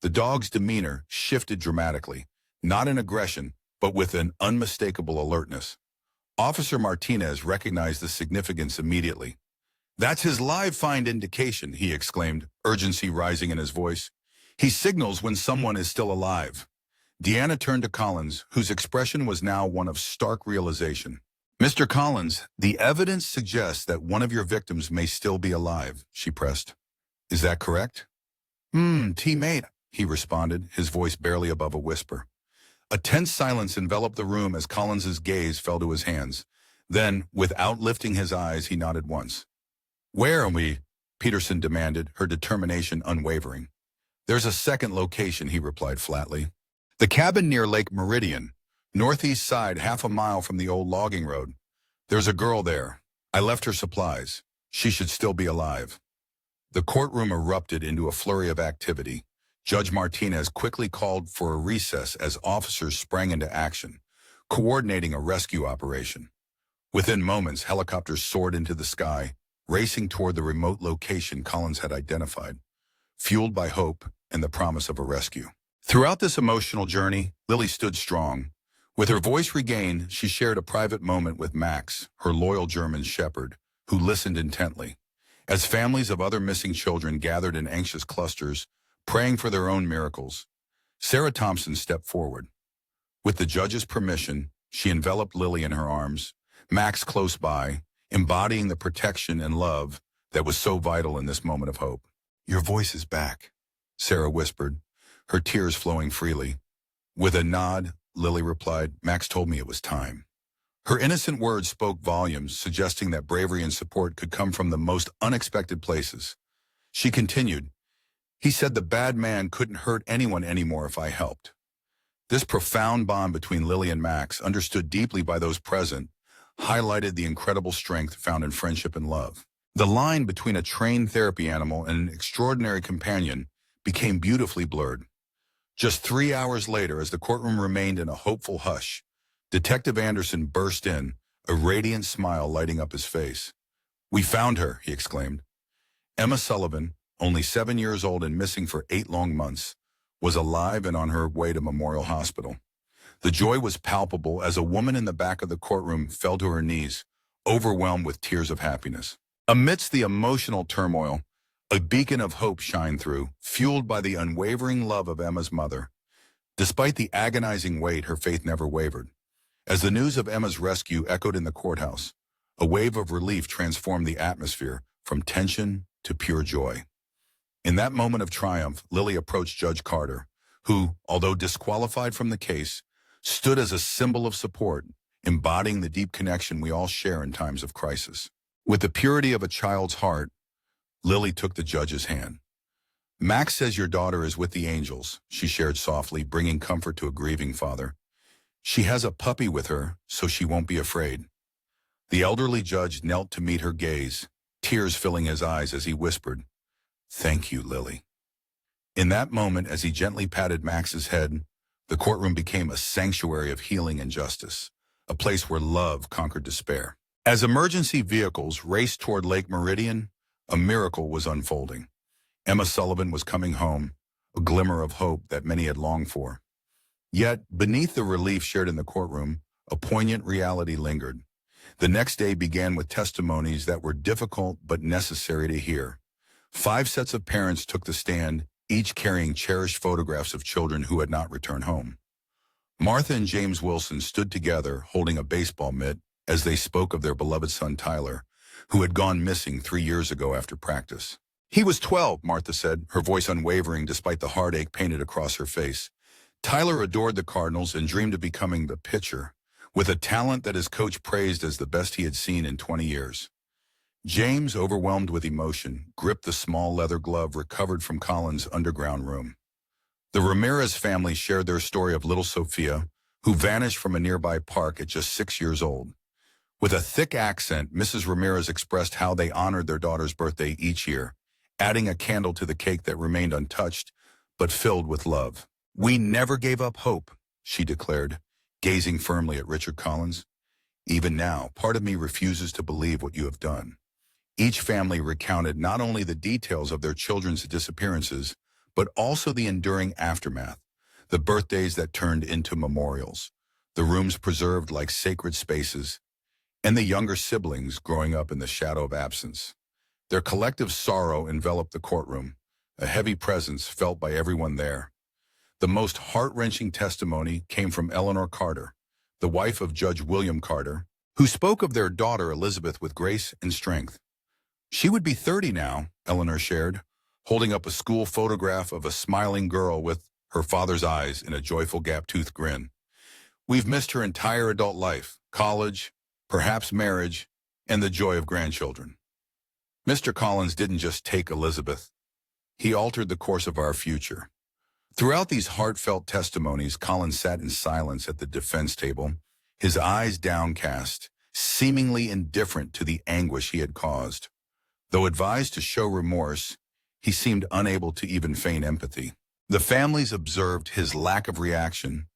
The dog's demeanor shifted dramatically, not in aggression, but with an unmistakable alertness. Officer Martinez recognized the significance immediately. That's his live find indication, he exclaimed, urgency rising in his voice. He signals when someone is still alive. Deanna turned to Collins, whose expression was now one of stark realization. Mr. Collins, the evidence suggests that one of your victims may still be alive, she pressed. Is that correct? Teammate, he responded, his voice barely above a whisper. A tense silence enveloped the room as Collins's gaze fell to his hands. Then, without lifting his eyes, he nodded once. Where are we? Peterson demanded, her determination unwavering. There's a second location, he replied flatly. The cabin near Lake Meridian, northeast side, half a mile from the old logging road. There's a girl there. I left her supplies. She should still be alive. The courtroom erupted into a flurry of activity. Judge Martinez quickly called for a recess as officers sprang into action, coordinating a rescue operation. Within moments, helicopters soared into the sky, racing toward the remote location Collins had identified, fueled by hope and the promise of a rescue. Throughout this emotional journey, Lily stood strong. With her voice regained, she shared a private moment with Max, her loyal German shepherd, who listened intently. As families of other missing children gathered in anxious clusters, praying for their own miracles, Sarah Thompson stepped forward. With the judge's permission, she enveloped Lily in her arms, Max close by, embodying the protection and love that was so vital in this moment of hope. Your voice is back, Sarah whispered, her tears flowing freely. With a nod, Lily replied, Max told me it was time. Her innocent words spoke volumes, suggesting that bravery and support could come from the most unexpected places. She continued, he said the bad man couldn't hurt anyone anymore if I helped. This profound bond between Lily and Max, understood deeply by those present, highlighted the incredible strength found in friendship and love. The line between a trained therapy animal and an extraordinary companion became beautifully blurred. Just 3 hours later, as the courtroom remained in a hopeful hush, Detective Anderson burst in, a radiant smile lighting up his face. We found her, he exclaimed. Emma Sullivan, only 7 years old and missing for 8 long months, was alive and on her way to Memorial Hospital. The joy was palpable as a woman in the back of the courtroom fell to her knees, overwhelmed with tears of happiness. Amidst the emotional turmoil, a beacon of hope shined through, fueled by the unwavering love of Emma's mother. Despite the agonizing wait, her faith never wavered. As the news of Emma's rescue echoed in the courthouse, a wave of relief transformed the atmosphere from tension to pure joy. In that moment of triumph, Lily approached Judge Carter, who, although disqualified from the case, stood as a symbol of support, embodying the deep connection we all share in times of crisis. With the purity of a child's heart, Lily took the judge's hand. "Max says your daughter is with the angels," she shared softly, bringing comfort to a grieving father. "She has a puppy with her, so she won't be afraid." The elderly judge knelt to meet her gaze, tears filling his eyes as he whispered, "Thank you, Lily." In that moment, as he gently patted Max's head, the courtroom became a sanctuary of healing and justice, a place where love conquered despair. As emergency vehicles raced toward Lake Meridian, a miracle was unfolding. Emma Sullivan was coming home, a glimmer of hope that many had longed for. Yet, beneath the relief shared in the courtroom, a poignant reality lingered. The next day began with testimonies that were difficult but necessary to hear. 5 sets of parents took the stand, each carrying cherished photographs of children who had not returned home. Martha and James Wilson stood together, holding a baseball mitt, as they spoke of their beloved son Tyler, who had gone missing 3 years ago after practice. "He was 12, Martha said, her voice unwavering despite the heartache painted across her face. "Tyler adored the Cardinals and dreamed of becoming the pitcher, with a talent that his coach praised as the best he had seen in 20 years. James, overwhelmed with emotion, gripped the small leather glove recovered from Colin's underground room. The Ramirez family shared their story of little Sophia, who vanished from a nearby park at just 6 years old. With a thick accent, Mrs. Ramirez expressed how they honored their daughter's birthday each year, adding a candle to the cake that remained untouched, but filled with love. "We never gave up hope," she declared, gazing firmly at Richard Collins. "Even now, part of me refuses to believe what you have done." Each family recounted not only the details of their children's disappearances, but also the enduring aftermath, the birthdays that turned into memorials, the rooms preserved like sacred spaces, and the younger siblings growing up in the shadow of absence. Their collective sorrow enveloped the courtroom, a heavy presence felt by everyone there. The most heart-wrenching testimony came from Eleanor Carter, the wife of Judge William Carter, who spoke of their daughter Elizabeth with grace and strength. "She would be 30 now," Eleanor shared, holding up a school photograph of a smiling girl with her father's eyes in a joyful gap-toothed grin. "We've missed her entire adult life, college, perhaps marriage, and the joy of grandchildren." Mr. Collins didn't just take Elizabeth. He altered the course of our future. Throughout these heartfelt testimonies, Collins sat in silence at the defense table, his eyes downcast, seemingly indifferent to the anguish he had caused. Though advised to show remorse, he seemed unable to even feign empathy. The families observed his lack of reaction,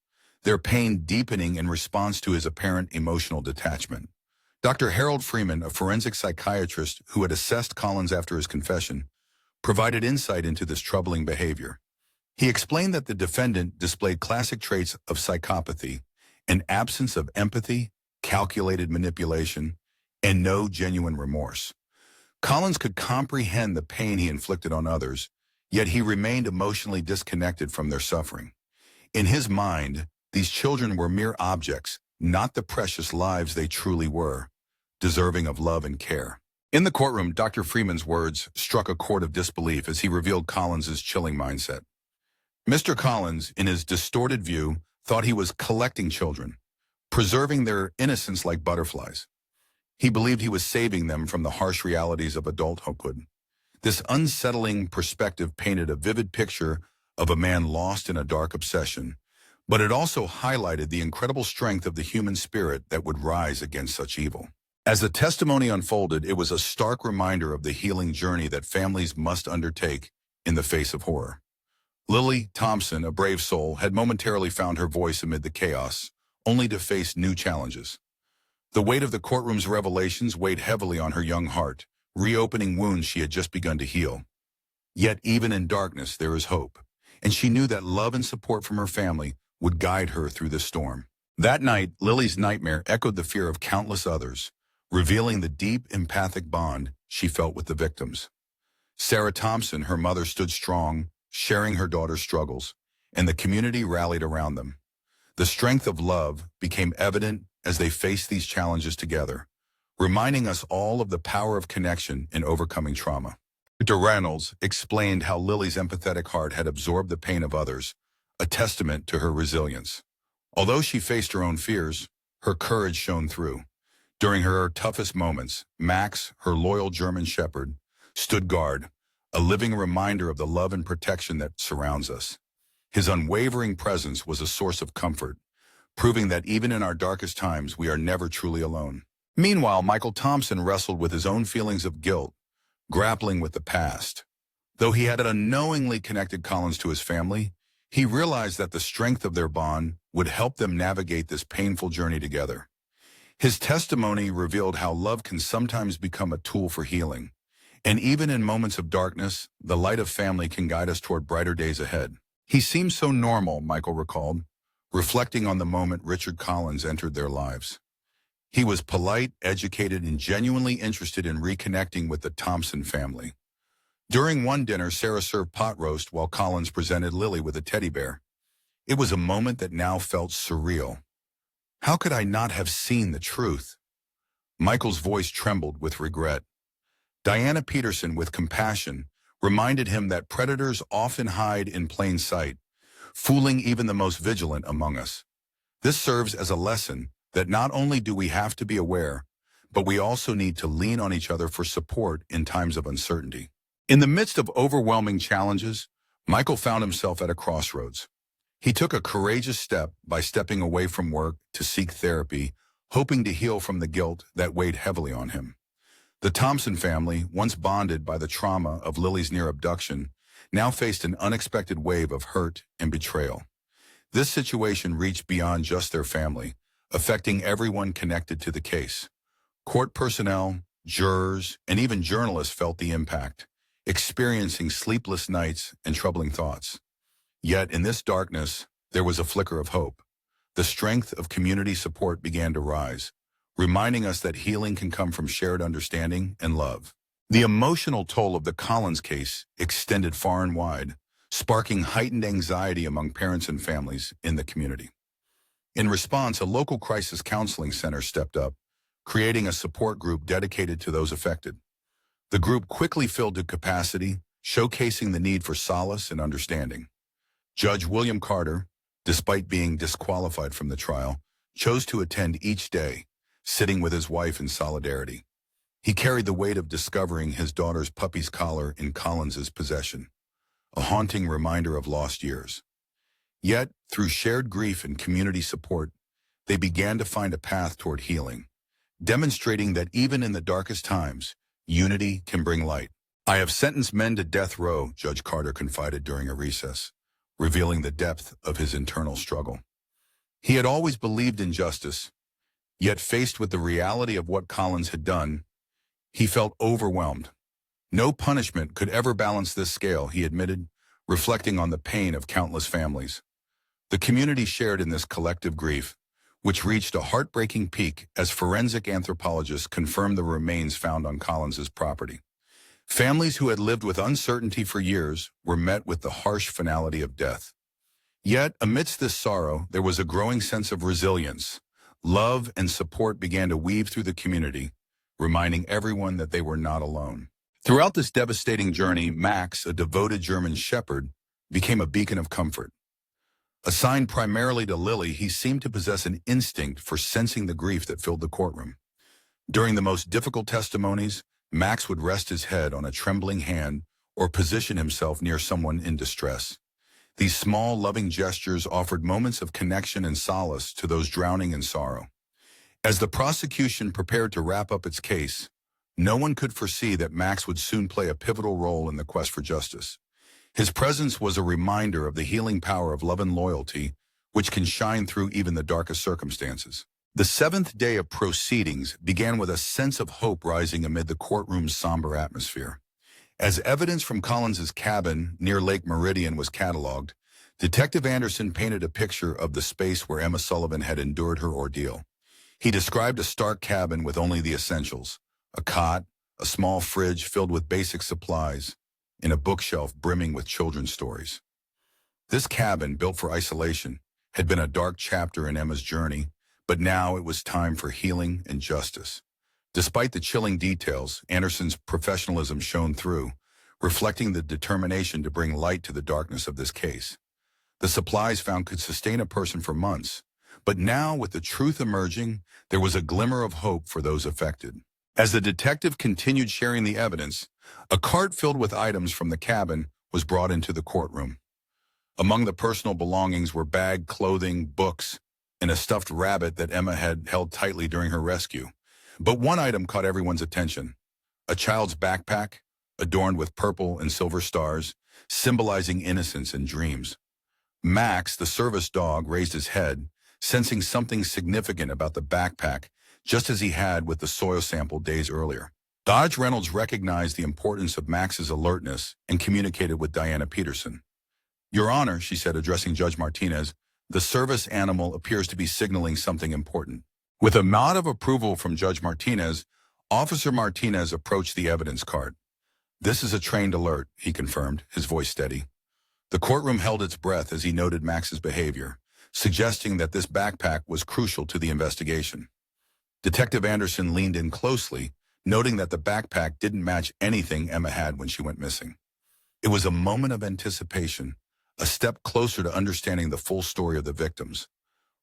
their pain deepening in response to his apparent emotional detachment. Dr. Harold Freeman, a forensic psychiatrist who had assessed Collins after his confession, provided insight into this troubling behavior. He explained that the defendant displayed classic traits of psychopathy, an absence of empathy, calculated manipulation, and no genuine remorse. Collins could comprehend the pain he inflicted on others, yet he remained emotionally disconnected from their suffering. In his mind, these children were mere objects, not the precious lives they truly were, deserving of love and care. In the courtroom, Dr. Freeman's words struck a chord of disbelief as he revealed Collins's chilling mindset. Mr. Collins, in his distorted view, thought he was collecting children, preserving their innocence like butterflies. He believed he was saving them from the harsh realities of adulthood. This unsettling perspective painted a vivid picture of a man lost in a dark obsession, but it also highlighted the incredible strength of the human spirit that would rise against such evil. As the testimony unfolded, it was a stark reminder of the healing journey that families must undertake in the face of horror. Lily Thompson, a brave soul, had momentarily found her voice amid the chaos, only to face new challenges. The weight of the courtroom's revelations weighed heavily on her young heart, reopening wounds she had just begun to heal. Yet even in darkness there is hope, and she knew that love and support from her family would guide her through this storm. That night, Lily's nightmare echoed the fear of countless others, revealing the deep empathic bond she felt with the victims. Sarah Thompson, her mother, stood strong, sharing her daughter's struggles, and the community rallied around them. The strength of love became evident as they faced these challenges together, reminding us all of the power of connection in overcoming trauma. Dr. Reynolds explained how Lily's empathetic heart had absorbed the pain of others, a testament to her resilience. Although she faced her own fears, her courage shone through. During her toughest moments, Max, her loyal German shepherd, stood guard, a living reminder of the love and protection that surrounds us. His unwavering presence was a source of comfort, proving that even in our darkest times, we are never truly alone. Meanwhile, Michael Thompson wrestled with his own feelings of guilt, grappling with the past. Though he had unknowingly connected Collins to his family, he realized that the strength of their bond would help them navigate this painful journey together. His testimony revealed how love can sometimes become a tool for healing. And even in moments of darkness, the light of family can guide us toward brighter days ahead. He seemed so normal, Michael recalled, reflecting on the moment Richard Collins entered their lives. He was polite, educated, and genuinely interested in reconnecting with the Thompson family. During one dinner, Sarah served pot roast while Collins presented Lily with a teddy bear. It was a moment that now felt surreal. How could I not have seen the truth? Michael's voice trembled with regret. Diana Peterson, with compassion, reminded him that predators often hide in plain sight, fooling even the most vigilant among us. This serves as a lesson that not only do we have to be aware, but we also need to lean on each other for support in times of uncertainty. In the midst of overwhelming challenges, Michael found himself at a crossroads. He took a courageous step by stepping away from work to seek therapy, hoping to heal from the guilt that weighed heavily on him. The Thompson family, once bonded by the trauma of Lily's near abduction, now faced an unexpected wave of hurt and betrayal. This situation reached beyond just their family, affecting everyone connected to the case. Court personnel, jurors, and even journalists felt the impact, experiencing sleepless nights and troubling thoughts. Yet in this darkness, there was a flicker of hope. The strength of community support began to rise, reminding us that healing can come from shared understanding and love. The emotional toll of the Collins case extended far and wide, sparking heightened anxiety among parents and families in the community. In response, a local crisis counseling center stepped up, creating a support group dedicated to those affected. The group quickly filled to capacity, showcasing the need for solace and understanding. Judge William Carter, despite being disqualified from the trial, chose to attend each day, sitting with his wife in solidarity. He carried the weight of discovering his daughter's puppy's collar in Collins's possession, a haunting reminder of lost years. Yet, through shared grief and community support, they began to find a path toward healing, demonstrating that even in the darkest times, unity can bring light. "I have sentenced men to death row," Judge Carter confided during a recess, revealing the depth of his internal struggle. He had always believed in justice, yet faced with the reality of what Collins had done, he felt overwhelmed. No punishment could ever balance this scale, he admitted, reflecting on the pain of countless families. The community shared in this collective grief, which reached a heartbreaking peak as forensic anthropologists confirmed the remains found on Collins's property. Families who had lived with uncertainty for years were met with the harsh finality of death. Yet, amidst this sorrow, there was a growing sense of resilience. Love and support began to weave through the community, reminding everyone that they were not alone. Throughout this devastating journey, Max, a devoted German shepherd, became a beacon of comfort. Assigned primarily to Lily, he seemed to possess an instinct for sensing the grief that filled the courtroom. During the most difficult testimonies, Max would rest his head on a trembling hand or position himself near someone in distress. These small, loving gestures offered moments of connection and solace to those drowning in sorrow. As the prosecution prepared to wrap up its case, no one could foresee that Max would soon play a pivotal role in the quest for justice. His presence was a reminder of the healing power of love and loyalty, which can shine through even the darkest circumstances. The seventh day of proceedings began with a sense of hope rising amid the courtroom's somber atmosphere. As evidence from Collins's cabin near Lake Meridian was cataloged, Detective Anderson painted a picture of the space where Emma Sullivan had endured her ordeal. He described a stark cabin with only the essentials: a cot, a small fridge filled with basic supplies, and a bookshelf brimming with children's stories. This cabin, built for isolation, had been a dark chapter in Emma's journey, but now it was time for healing and justice. Despite the chilling details, Anderson's professionalism shone through, reflecting the determination to bring light to the darkness of this case. The supplies found could sustain a person for months, but now, with the truth emerging, there was a glimmer of hope for those affected. As the detective continued sharing the evidence, a cart filled with items from the cabin was brought into the courtroom. Among the personal belongings were bag, clothing, books, and a stuffed rabbit that Emma had held tightly during her rescue. But one item caught everyone's attention: a child's backpack, adorned with purple and silver stars, symbolizing innocence and dreams. Max, the service dog, raised his head, sensing something significant about the backpack, just as he had with the soil sample days earlier. Dodge Reynolds recognized the importance of Max's alertness and communicated with Diana Peterson. "Your Honor," she said, addressing Judge Martinez, "the service animal appears to be signaling something important." With a nod of approval from Judge Martinez, Officer Martinez approached the evidence cart. "This is a trained alert," he confirmed, his voice steady. The courtroom held its breath as he noted Max's behavior, suggesting that this backpack was crucial to the investigation. Detective Anderson leaned in closely, noting that the backpack didn't match anything Emma had when she went missing. It was a moment of anticipation, a step closer to understanding the full story of the victims.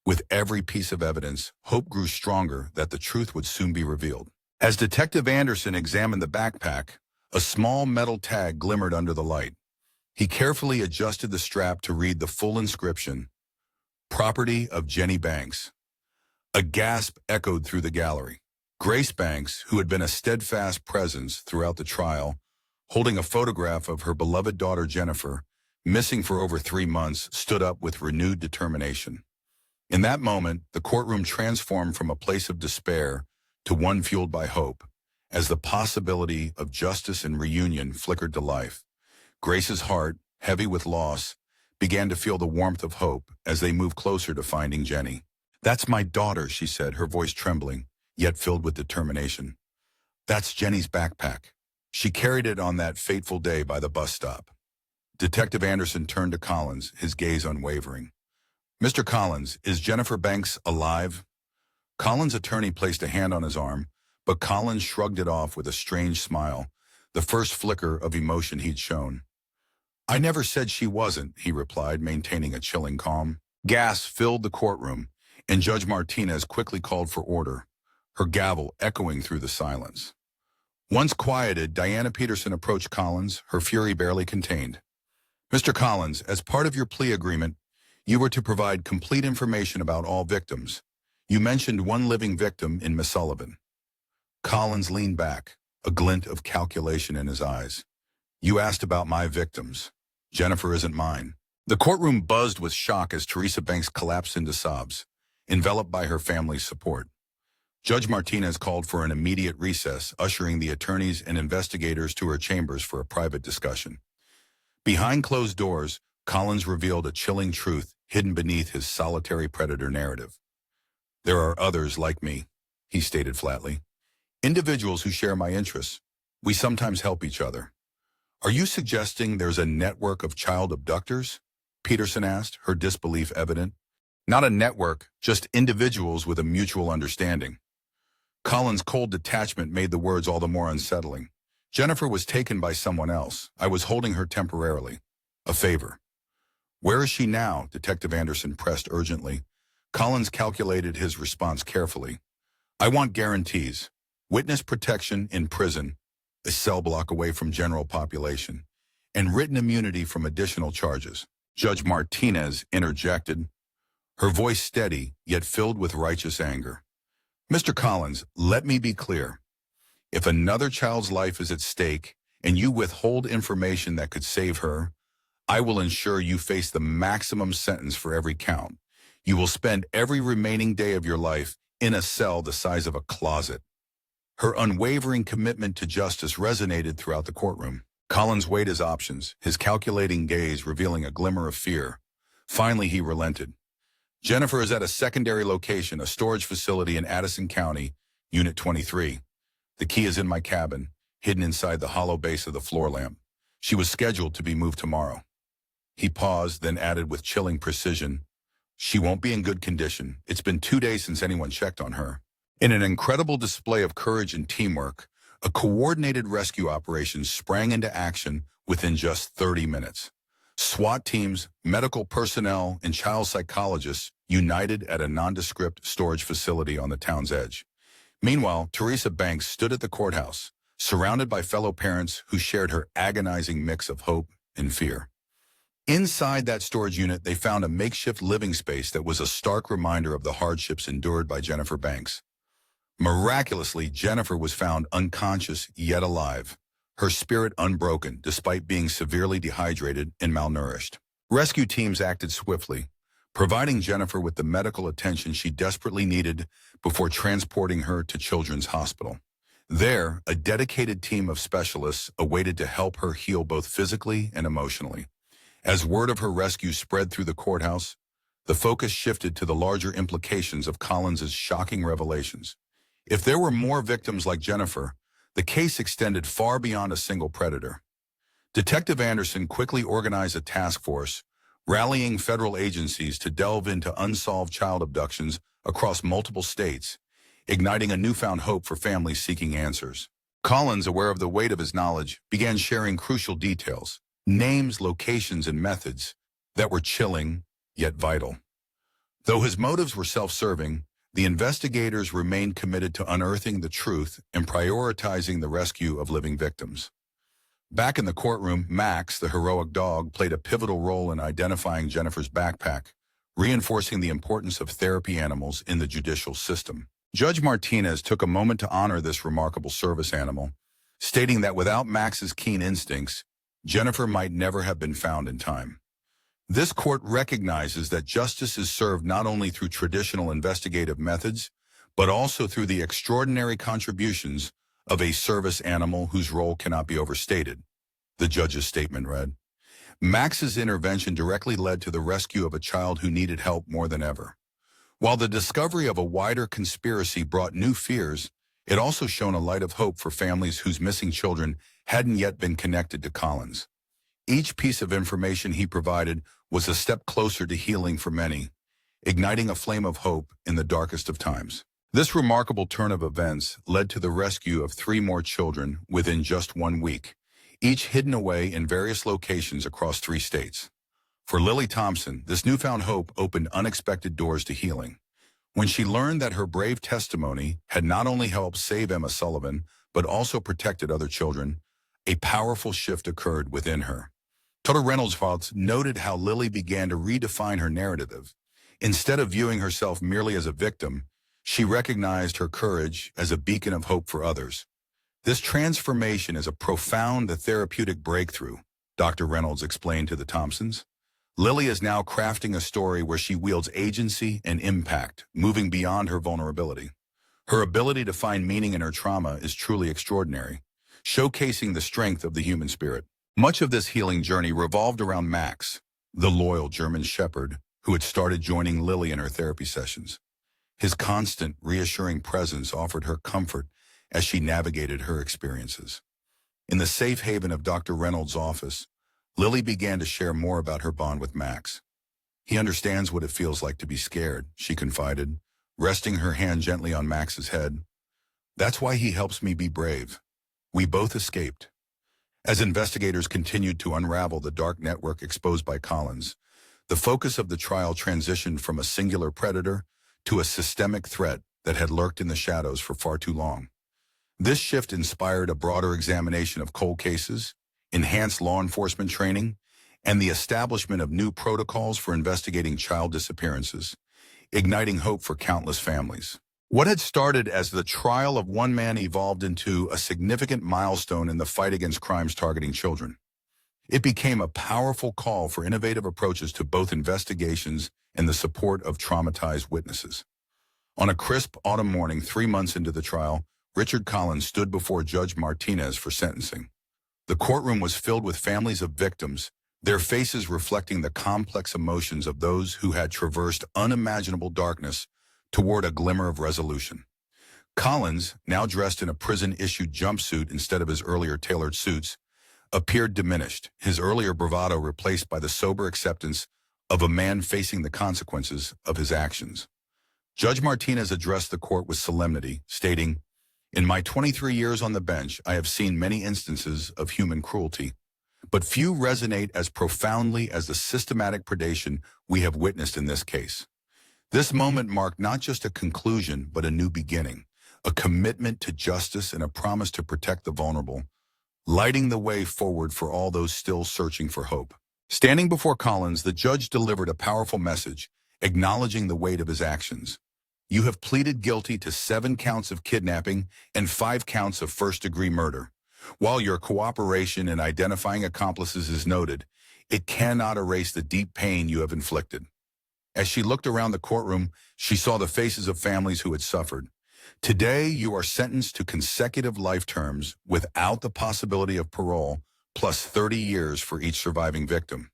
With every piece of evidence, hope grew stronger that the truth would soon be revealed. As Detective Anderson examined the backpack, a small metal tag glimmered under the light. He carefully adjusted the strap to read the full inscription, "Property of Jenny Banks." A gasp echoed through the gallery. Grace Banks, who had been a steadfast presence throughout the trial, holding a photograph of her beloved daughter Jennifer, missing for over 3 months, stood up with renewed determination. In that moment, the courtroom transformed from a place of despair to one fueled by hope, as the possibility of justice and reunion flickered to life. Grace's heart, heavy with loss, began to feel the warmth of hope as they moved closer to finding Jenny. "That's my daughter," she said, her voice trembling, yet filled with determination. "That's Jenny's backpack. She carried it on that fateful day by the bus stop." Detective Anderson turned to Collins, his gaze unwavering. "Mr. Collins, is Jennifer Banks alive?" Collins' attorney placed a hand on his arm, but Collins shrugged it off with a strange smile, the first flicker of emotion he'd shown. "I never said she wasn't," he replied, maintaining a chilling calm. Gas filled the courtroom, and Judge Martinez quickly called for order, her gavel echoing through the silence. Once quieted, Diana Peterson approached Collins, her fury barely contained. "Mr. Collins, as part of your plea agreement, you were to provide complete information about all victims. You mentioned one living victim in Miss Sullivan." Collins leaned back, a glint of calculation in his eyes. "You asked about my victims. Jennifer isn't mine." The courtroom buzzed with shock as Teresa Banks collapsed into sobs, enveloped by her family's support. Judge Martinez called for an immediate recess, ushering the attorneys and investigators to her chambers for a private discussion. Behind closed doors, Collins revealed a chilling truth hidden beneath his solitary predator narrative. "There are others like me," he stated flatly. "Individuals who share my interests. We sometimes help each other." "Are you suggesting there's a network of child abductors?" Peterson asked, her disbelief evident. "Not a network, just individuals with a mutual understanding." Collins' cold detachment made the words all the more unsettling. "Jennifer was taken by someone else. I was holding her temporarily. A favor." "Where is she now?" Detective Anderson pressed urgently. Collins calculated his response carefully. "I want guarantees. Witness protection in prison, a cell block away from general population, and written immunity from additional charges." Judge Martinez interjected, her voice steady yet filled with righteous anger. "Mr. Collins, let me be clear. If another child's life is at stake and you withhold information that could save her, I will ensure you face the maximum sentence for every count. You will spend every remaining day of your life in a cell the size of a closet." Her unwavering commitment to justice resonated throughout the courtroom. Collins weighed his options, his calculating gaze revealing a glimmer of fear. Finally, he relented. "Jennifer is at a secondary location, a storage facility in Addison County, Unit 23. The key is in my cabin, hidden inside the hollow base of the floor lamp. She was scheduled to be moved tomorrow." He paused, then added with chilling precision, "She won't be in good condition. It's been 2 days since anyone checked on her." In an incredible display of courage and teamwork, A coordinated rescue operation sprang into action within just 30 minutes. SWAT teams, medical personnel, and child psychologists united at a nondescript storage facility on the town's edge. Meanwhile, Teresa Banks stood at the courthouse, surrounded by fellow parents who shared her agonizing mix of hope and fear. Inside that storage unit, they found a makeshift living space that was a stark reminder of the hardships endured by Jennifer Banks. Miraculously, Jennifer was found unconscious yet alive, her spirit unbroken despite being severely dehydrated and malnourished. Rescue teams acted swiftly, providing Jennifer with the medical attention she desperately needed before transporting her to Children's Hospital. There, a dedicated team of specialists awaited to help her heal both physically and emotionally. As word of her rescue spread through the courthouse, the focus shifted to the larger implications of Collins's shocking revelations. If there were more victims like Jennifer, the case extended far beyond a single predator. Detective Anderson quickly organized a task force, rallying federal agencies to delve into unsolved child abductions across multiple states, igniting a newfound hope for families seeking answers. Collins, aware of the weight of his knowledge, began sharing crucial details, names, locations, and methods that were chilling yet vital. Though his motives were self-serving, the investigators remained committed to unearthing the truth and prioritizing the rescue of living victims. Back in the courtroom, Max, the heroic dog, played a pivotal role in identifying Jennifer's backpack, reinforcing the importance of therapy animals in the judicial system. Judge Martinez took a moment to honor this remarkable service animal, stating that without Max's keen instincts, Jennifer might never have been found in time. This court recognizes that justice is served not only through traditional investigative methods, but also through the extraordinary contributions of a service animal whose role cannot be overstated. The judge's statement read, Max's intervention directly led to the rescue of a child who needed help more than ever. While the discovery of a wider conspiracy brought new fears, it also shone a light of hope for families whose missing children hadn't yet been connected to Collins. Each piece of information he provided was a step closer to healing for many, igniting a flame of hope in the darkest of times. This remarkable turn of events led to the rescue of 3 more children within just 1 week, each hidden away in various locations across 3 states. For Lily Thompson, this newfound hope opened unexpected doors to healing. When she learned that her brave testimony had not only helped save Emma Sullivan, but also protected other children, a powerful shift occurred within her. Dr. Reynolds noted how Lily began to redefine her narrative. Instead of viewing herself merely as a victim, she recognized her courage as a beacon of hope for others. This transformation is a profound therapeutic breakthrough, Dr. Reynolds explained to the Thompsons. Lily is now crafting a story where she wields agency and impact, moving beyond her vulnerability. Her ability to find meaning in her trauma is truly extraordinary, showcasing the strength of the human spirit. Much of this healing journey revolved around Max, the loyal German shepherd who had started joining Lily in her therapy sessions. His constant, reassuring presence offered her comfort as she navigated her experiences. In the safe haven of Dr. Reynolds' office, Lily began to share more about her bond with Max. He understands what it feels like to be scared, she confided, resting her hand gently on Max's head. That's why he helps me be brave. We both escaped. As investigators continued to unravel the dark network exposed by Collins, the focus of the trial transitioned from a singular predator to a systemic threat that had lurked in the shadows for far too long. This shift inspired a broader examination of cold cases, enhanced law enforcement training, and the establishment of new protocols for investigating child disappearances, igniting hope for countless families. What had started as the trial of one man evolved into a significant milestone in the fight against crimes targeting children. It became a powerful call for innovative approaches to both investigations and the support of traumatized witnesses. On a crisp autumn morning 3 months into the trial, Richard Collins stood before Judge Martinez for sentencing. The courtroom was filled with families of victims, their faces reflecting the complex emotions of those who had traversed unimaginable darkness toward a glimmer of resolution. Collins, now dressed in a prison-issued jumpsuit instead of his earlier tailored suits, appeared diminished, his earlier bravado replaced by the sober acceptance of a man facing the consequences of his actions. Judge Martinez addressed the court with solemnity, stating, In my 23 years on the bench, I have seen many instances of human cruelty, but few resonate as profoundly as the systematic predation we have witnessed in this case. This moment marked not just a conclusion, but a new beginning, a commitment to justice and a promise to protect the vulnerable, lighting the way forward for all those still searching for hope. Standing before Collins, the judge delivered a powerful message, acknowledging the weight of his actions. You have pleaded guilty to 7 counts of kidnapping and 5 counts of first-degree murder. While your cooperation in identifying accomplices is noted, it cannot erase the deep pain you have inflicted. As she looked around the courtroom, she saw the faces of families who had suffered. Today, you are sentenced to consecutive life terms without the possibility of parole, plus 30 years for each surviving victim.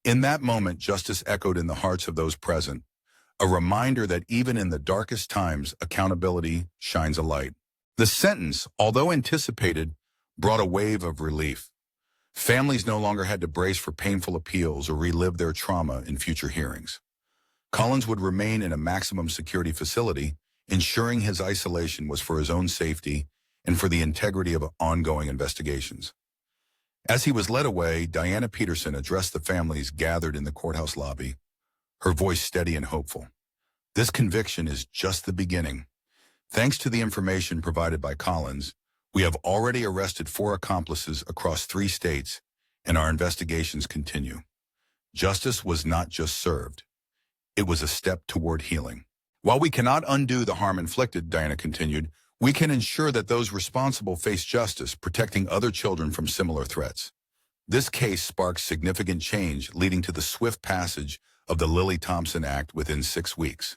In that moment, justice echoed in the hearts of those present, a reminder that even in the darkest times, accountability shines a light. The sentence, although anticipated, brought a wave of relief. Families no longer had to brace for painful appeals or relive their trauma in future hearings. Collins would remain in a maximum security facility, ensuring his isolation was for his own safety and for the integrity of ongoing investigations. As he was led away, Diana Peterson addressed the families gathered in the courthouse lobby, her voice steady and hopeful. This conviction is just the beginning. Thanks to the information provided by Collins, we have already arrested 4 accomplices across 3 states, and our investigations continue. Justice was not just served. It was a step toward healing. While we cannot undo the harm inflicted, Diana continued, we can ensure that those responsible face justice, protecting other children from similar threats. This case sparked significant change, leading to the swift passage of the Lily Thompson Act within 6 weeks.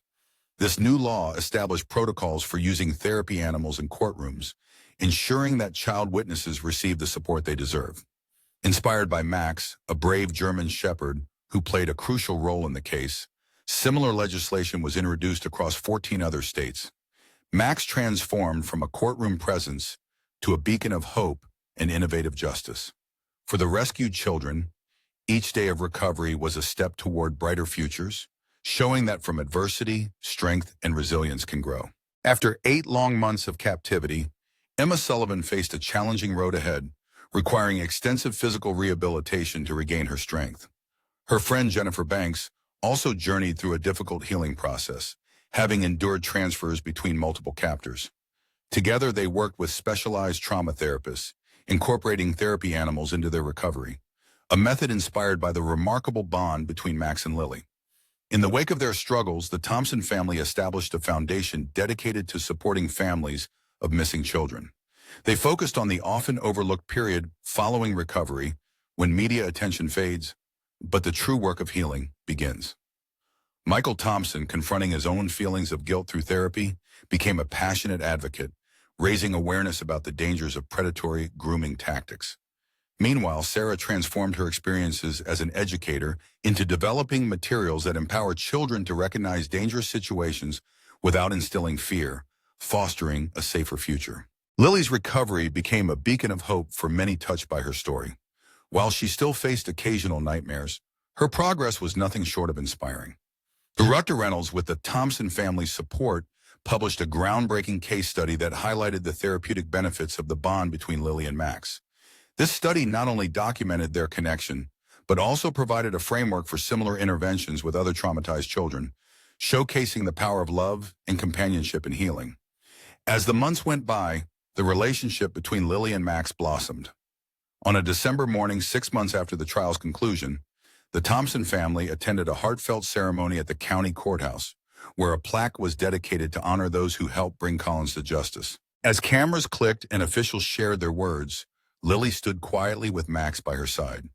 This new law established protocols for using therapy animals in courtrooms, ensuring that child witnesses receive the support they deserve. Inspired by Max, a brave German shepherd who played a crucial role in the case, similar legislation was introduced across 14 other states. Max transformed from a courtroom presence to a beacon of hope and innovative justice. For the rescued children, each day of recovery was a step toward brighter futures, showing that from adversity, strength and resilience can grow. After 8 long months of captivity, Emma Sullivan faced a challenging road ahead, requiring extensive physical rehabilitation to regain her strength. Her friend Jennifer Banks also journeyed through a difficult healing process, having endured transfers between multiple captors. Together, they worked with specialized trauma therapists, incorporating therapy animals into their recovery, a method inspired by the remarkable bond between Max and Lily. In the wake of their struggles, the Thompson family established a foundation dedicated to supporting families of missing children. They focused on the often overlooked period following recovery, when media attention fades, but the true work of healing begins. Michael Thompson, confronting his own feelings of guilt through therapy, became a passionate advocate, raising awareness about the dangers of predatory grooming tactics. Meanwhile, Sarah transformed her experiences as an educator into developing materials that empower children to recognize dangerous situations without instilling fear, fostering a safer future. Lily's recovery became a beacon of hope for many touched by her story. While she still faced occasional nightmares, her progress was nothing short of inspiring. Director Reynolds, with the Thompson family's support, published a groundbreaking case study that highlighted the therapeutic benefits of the bond between Lily and Max. This study not only documented their connection, but also provided a framework for similar interventions with other traumatized children, showcasing the power of love and companionship in healing. As the months went by, the relationship between Lily and Max blossomed. On a December morning 6 months after the trial's conclusion, the Thompson family attended a heartfelt ceremony at the county courthouse, where a plaque was dedicated to honor those who helped bring Collins to justice. As cameras clicked and officials shared their words, Lily stood quietly with Max by her side.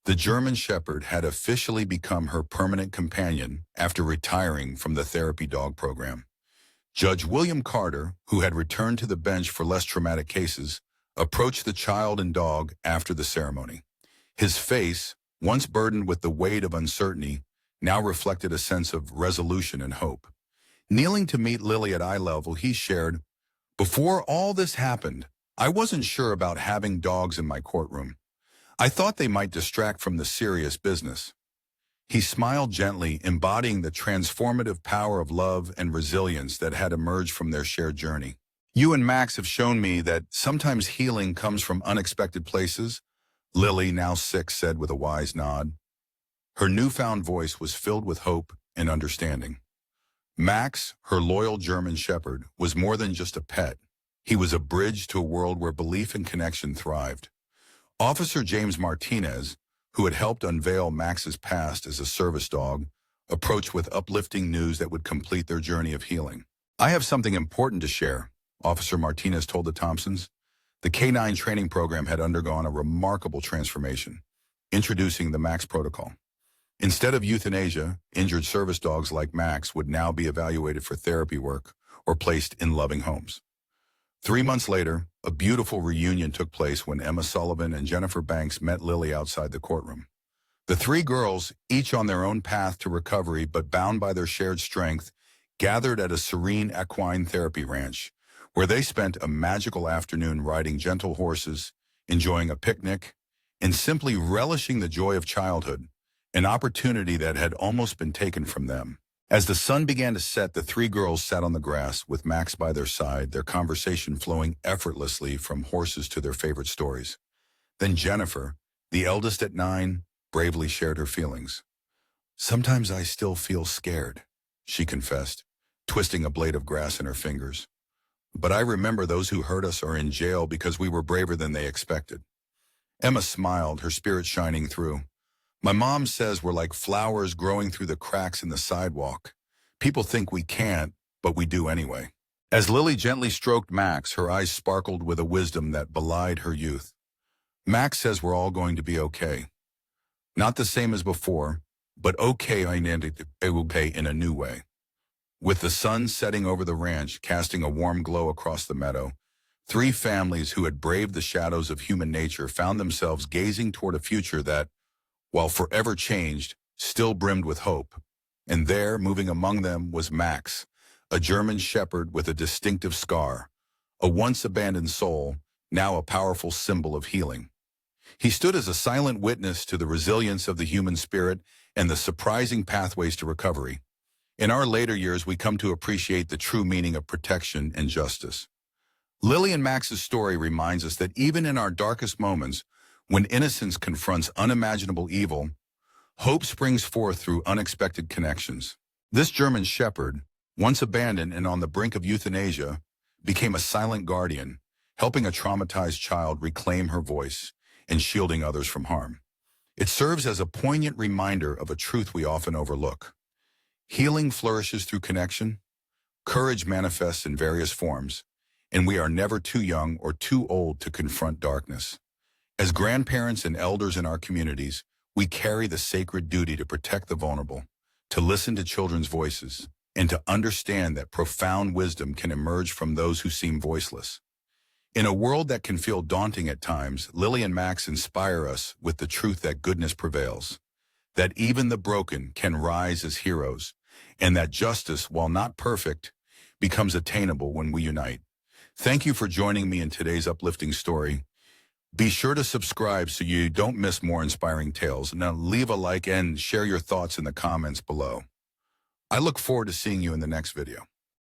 The German shepherd had officially become her permanent companion after retiring from the therapy dog program. Judge William Carter, who had returned to the bench for less traumatic cases, approached the child and dog after the ceremony. His face, once burdened with the weight of uncertainty, now reflected a sense of resolution and hope. Kneeling to meet Lily at eye level, he shared, "Before all this happened, I wasn't sure about having dogs in my courtroom. I thought they might distract from the serious business." He smiled gently, embodying the transformative power of love and resilience that had emerged from their shared journey. You and Max have shown me that sometimes healing comes from unexpected places, Lily, now 6, said with a wise nod. Her newfound voice was filled with hope and understanding. Max, her loyal German shepherd, was more than just a pet. He was a bridge to a world where belief and connection thrived. Officer James Martinez, who had helped unveil Max's past as a service dog, approached with uplifting news that would complete their journey of healing. I have something important to share, Officer Martinez told the Thompsons. The K9 training program had undergone a remarkable transformation, introducing the Max protocol. Instead of euthanasia, injured service dogs like Max would now be evaluated for therapy work or placed in loving homes. 3 months later, a beautiful reunion took place when Emma Sullivan and Jennifer Banks met Lily outside the courtroom. The 3 girls, each on their own path to recovery but bound by their shared strength, gathered at a serene equine therapy ranch, where they spent a magical afternoon riding gentle horses, enjoying a picnic, and simply relishing the joy of childhood, an opportunity that had almost been taken from them. As the sun began to set, the 3 girls sat on the grass with Max by their side, their conversation flowing effortlessly from horses to their favorite stories. Then Jennifer, the eldest at 9, bravely shared her feelings. "Sometimes I still feel scared," she confessed, twisting a blade of grass in her fingers. "But I remember those who hurt us are in jail because we were braver than they expected." Emma smiled, her spirit shining through. "My mom says we're like flowers growing through the cracks in the sidewalk. People think we can't, but we do anyway." As Lily gently stroked Max, her eyes sparkled with a wisdom that belied her youth. "Max says we're all going to be okay. Not the same as before, but okay in a new way." With the sun setting over the ranch, casting a warm glow across the meadow, 3 families who had braved the shadows of human nature found themselves gazing toward a future that, while forever changed, still brimmed with hope. And there, moving among them, was Max, a German shepherd with a distinctive scar, a once abandoned soul, now a powerful symbol of healing. He stood as a silent witness to the resilience of the human spirit and the surprising pathways to recovery. In our later years, we come to appreciate the true meaning of protection and justice. Lily and Max's story reminds us that even in our darkest moments, when innocence confronts unimaginable evil, hope springs forth through unexpected connections. This German shepherd, once abandoned and on the brink of euthanasia, became a silent guardian, helping a traumatized child reclaim her voice and shielding others from harm. It serves as a poignant reminder of a truth we often overlook. Healing flourishes through connection, courage manifests in various forms, and we are never too young or too old to confront darkness. As grandparents and elders in our communities, we carry the sacred duty to protect the vulnerable, to listen to children's voices, and to understand that profound wisdom can emerge from those who seem voiceless. In a world that can feel daunting at times, Lily and Max inspire us with the truth that goodness prevails, that even the broken can rise as heroes, and that justice, while not perfect, becomes attainable when we unite. Thank you for joining me in today's uplifting story. Be sure to subscribe so you don't miss more inspiring tales. Now leave a like and share your thoughts in the comments below. I look forward to seeing you in the next video.